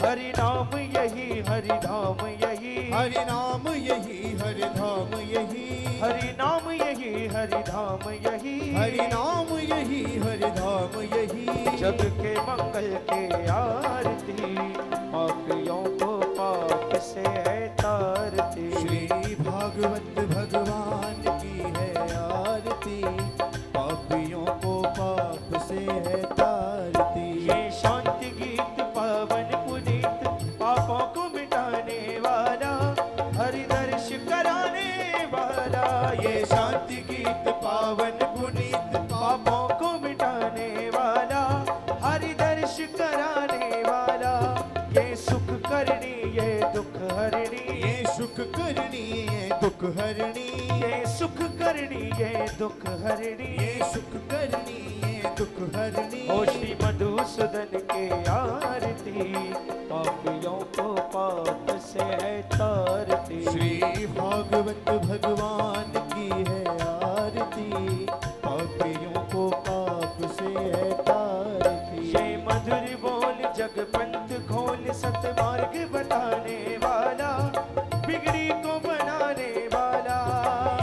हरि नाम यही हरि धाम यही, हरि नाम यही हरि धाम यही, हरि नाम यही हरि धाम यही, हरि नाम यही हरि धाम यही। जग के मंगल के आरती, पापियों को पाप से है तारती। श्री भागवत भगवान की है आरती, पापियों को पाप से है तारती। ये शांति गीत पावन पुनीत, पापों को मिटाने वाला, हरि दर्श कराने वाला। ये शांति गीत पावन पुनीत, पापों को मिटाने वाला, हरि दर्श कराने वाला। ये सुख करनी ये दुख हरणी, ये सुख करनी ये दुख हरणी, ये सुख करनी ये दुख हरणी, ये सुख करनी ये दुख हरणी। ओ श्री मधुसूदन के आरती, पापियों को पाप से है तारती। श्री भागवत भगवान की है आरती, पापियों को पाप से है तारती। ये मधुर बोल जग पंथ खोल, सतमार्ग बताने वाला, बिगड़ी को बनाने वाला।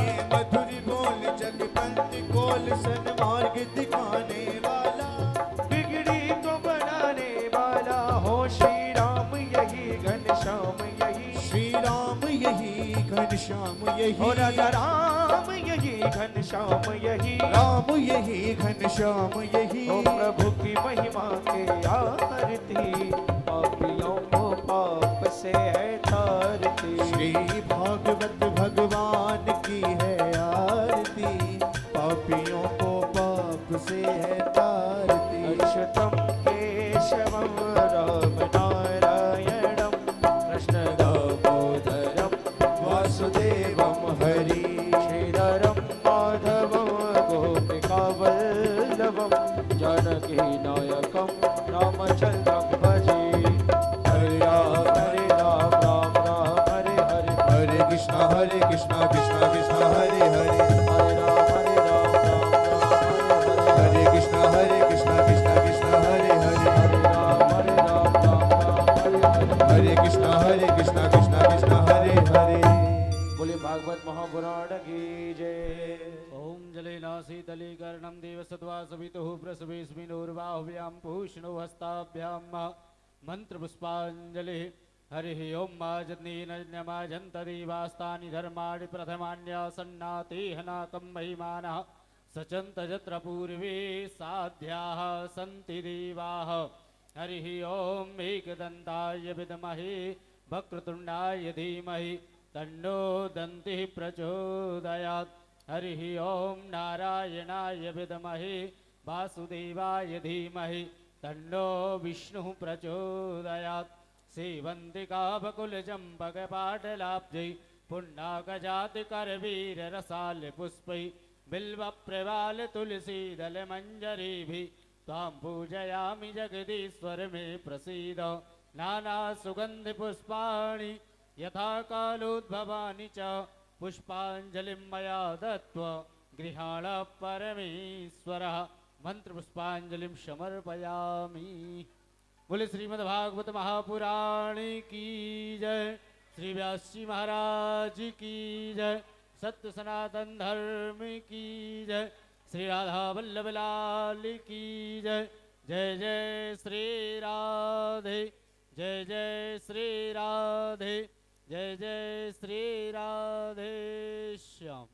ये मधुर बोल जग पंथ खोल, सन्मार्ग दिखाने वाला, बिगड़ी को बनाने वाला। हो श्री राम यही घनश्याम यही, श्री राम यही घनश्याम यही। हो राजा राम यही घनश्याम यही, राम यही घनश्याम यही। ओ प्रभु की महिमा के आरती, पापियों को पाप से है तारती। श्री भागवत भगवान की है आरती, पापियों को पाप से है तारती। अच्युतम केशवम राम नारायणम, कृष्ण दामोदरम वासुदेवम हरि, श्रीधरम माधवम गोपिका वल्लभम, जानकी नायकम रामचंद्रम भजे। हरे राम राम राम हरे हरे, हरे कृष्णा कृष्णा कृष्णा हरे हरे, हरे राम राम हरे कृष्णा कृष्णा कृष्णा हरे हरे, हरे राम हरे कृष्णा कृष्णा कृष्णा हरे हरे। बोले भागवत महापुराण की जय। ओम जलेन शीतलीकरणं देवसत्वा सवितुः प्रसवेस्मिनोर्बाहुभ्यां पूष्णो हस्ताभ्यां मंत्रपुष्पाञ्जलिः। हरिः ओं मा जन्नेनमाजन्तदेवास्तानि धर्माणि प्रथमान्यासन्नातेहनाकं महिमानः सचन्त यत्र पूर्वे साध्याः सन्ति देवाः। हरिः ओं एकदन्ताय विद्महे वक्रतुण्डाय धीमहि तन्नो दन्तिः प्रचोदयात्। हरिः ओं नारायणाय विद्महे वासुदेवाय धीमहि तन्नो विष्णुः प्रचोदयात्। सेवन्तिकाबकुलचम्पकपाटलाब्जै पुण्डाकजातिकरवीररसालपुष्पै बिल्वप्रवालतुलसीदलमञ्जरीभिः त्वां पूजयामि जगदीश्वर मे प्रसीद। नानासुगन्धिपुष्पाणि यथा कालोद्भवानि च पुष्पाञ्जलिं मया दत्त्वा गृहाण परमेश्वरः। मंत्रपुष्पाञ्जलिं समर्पयामि। बोले श्रीमद्भागवत महापुराण की जय, श्री व्यास जी महाराज की जय, सत्य सनातन धर्म की जय, श्री राधा वल्लभ लाल की जय। जय जय श्री राधे, जय जय श्री राधे, जय जय श्री राधे श्याम।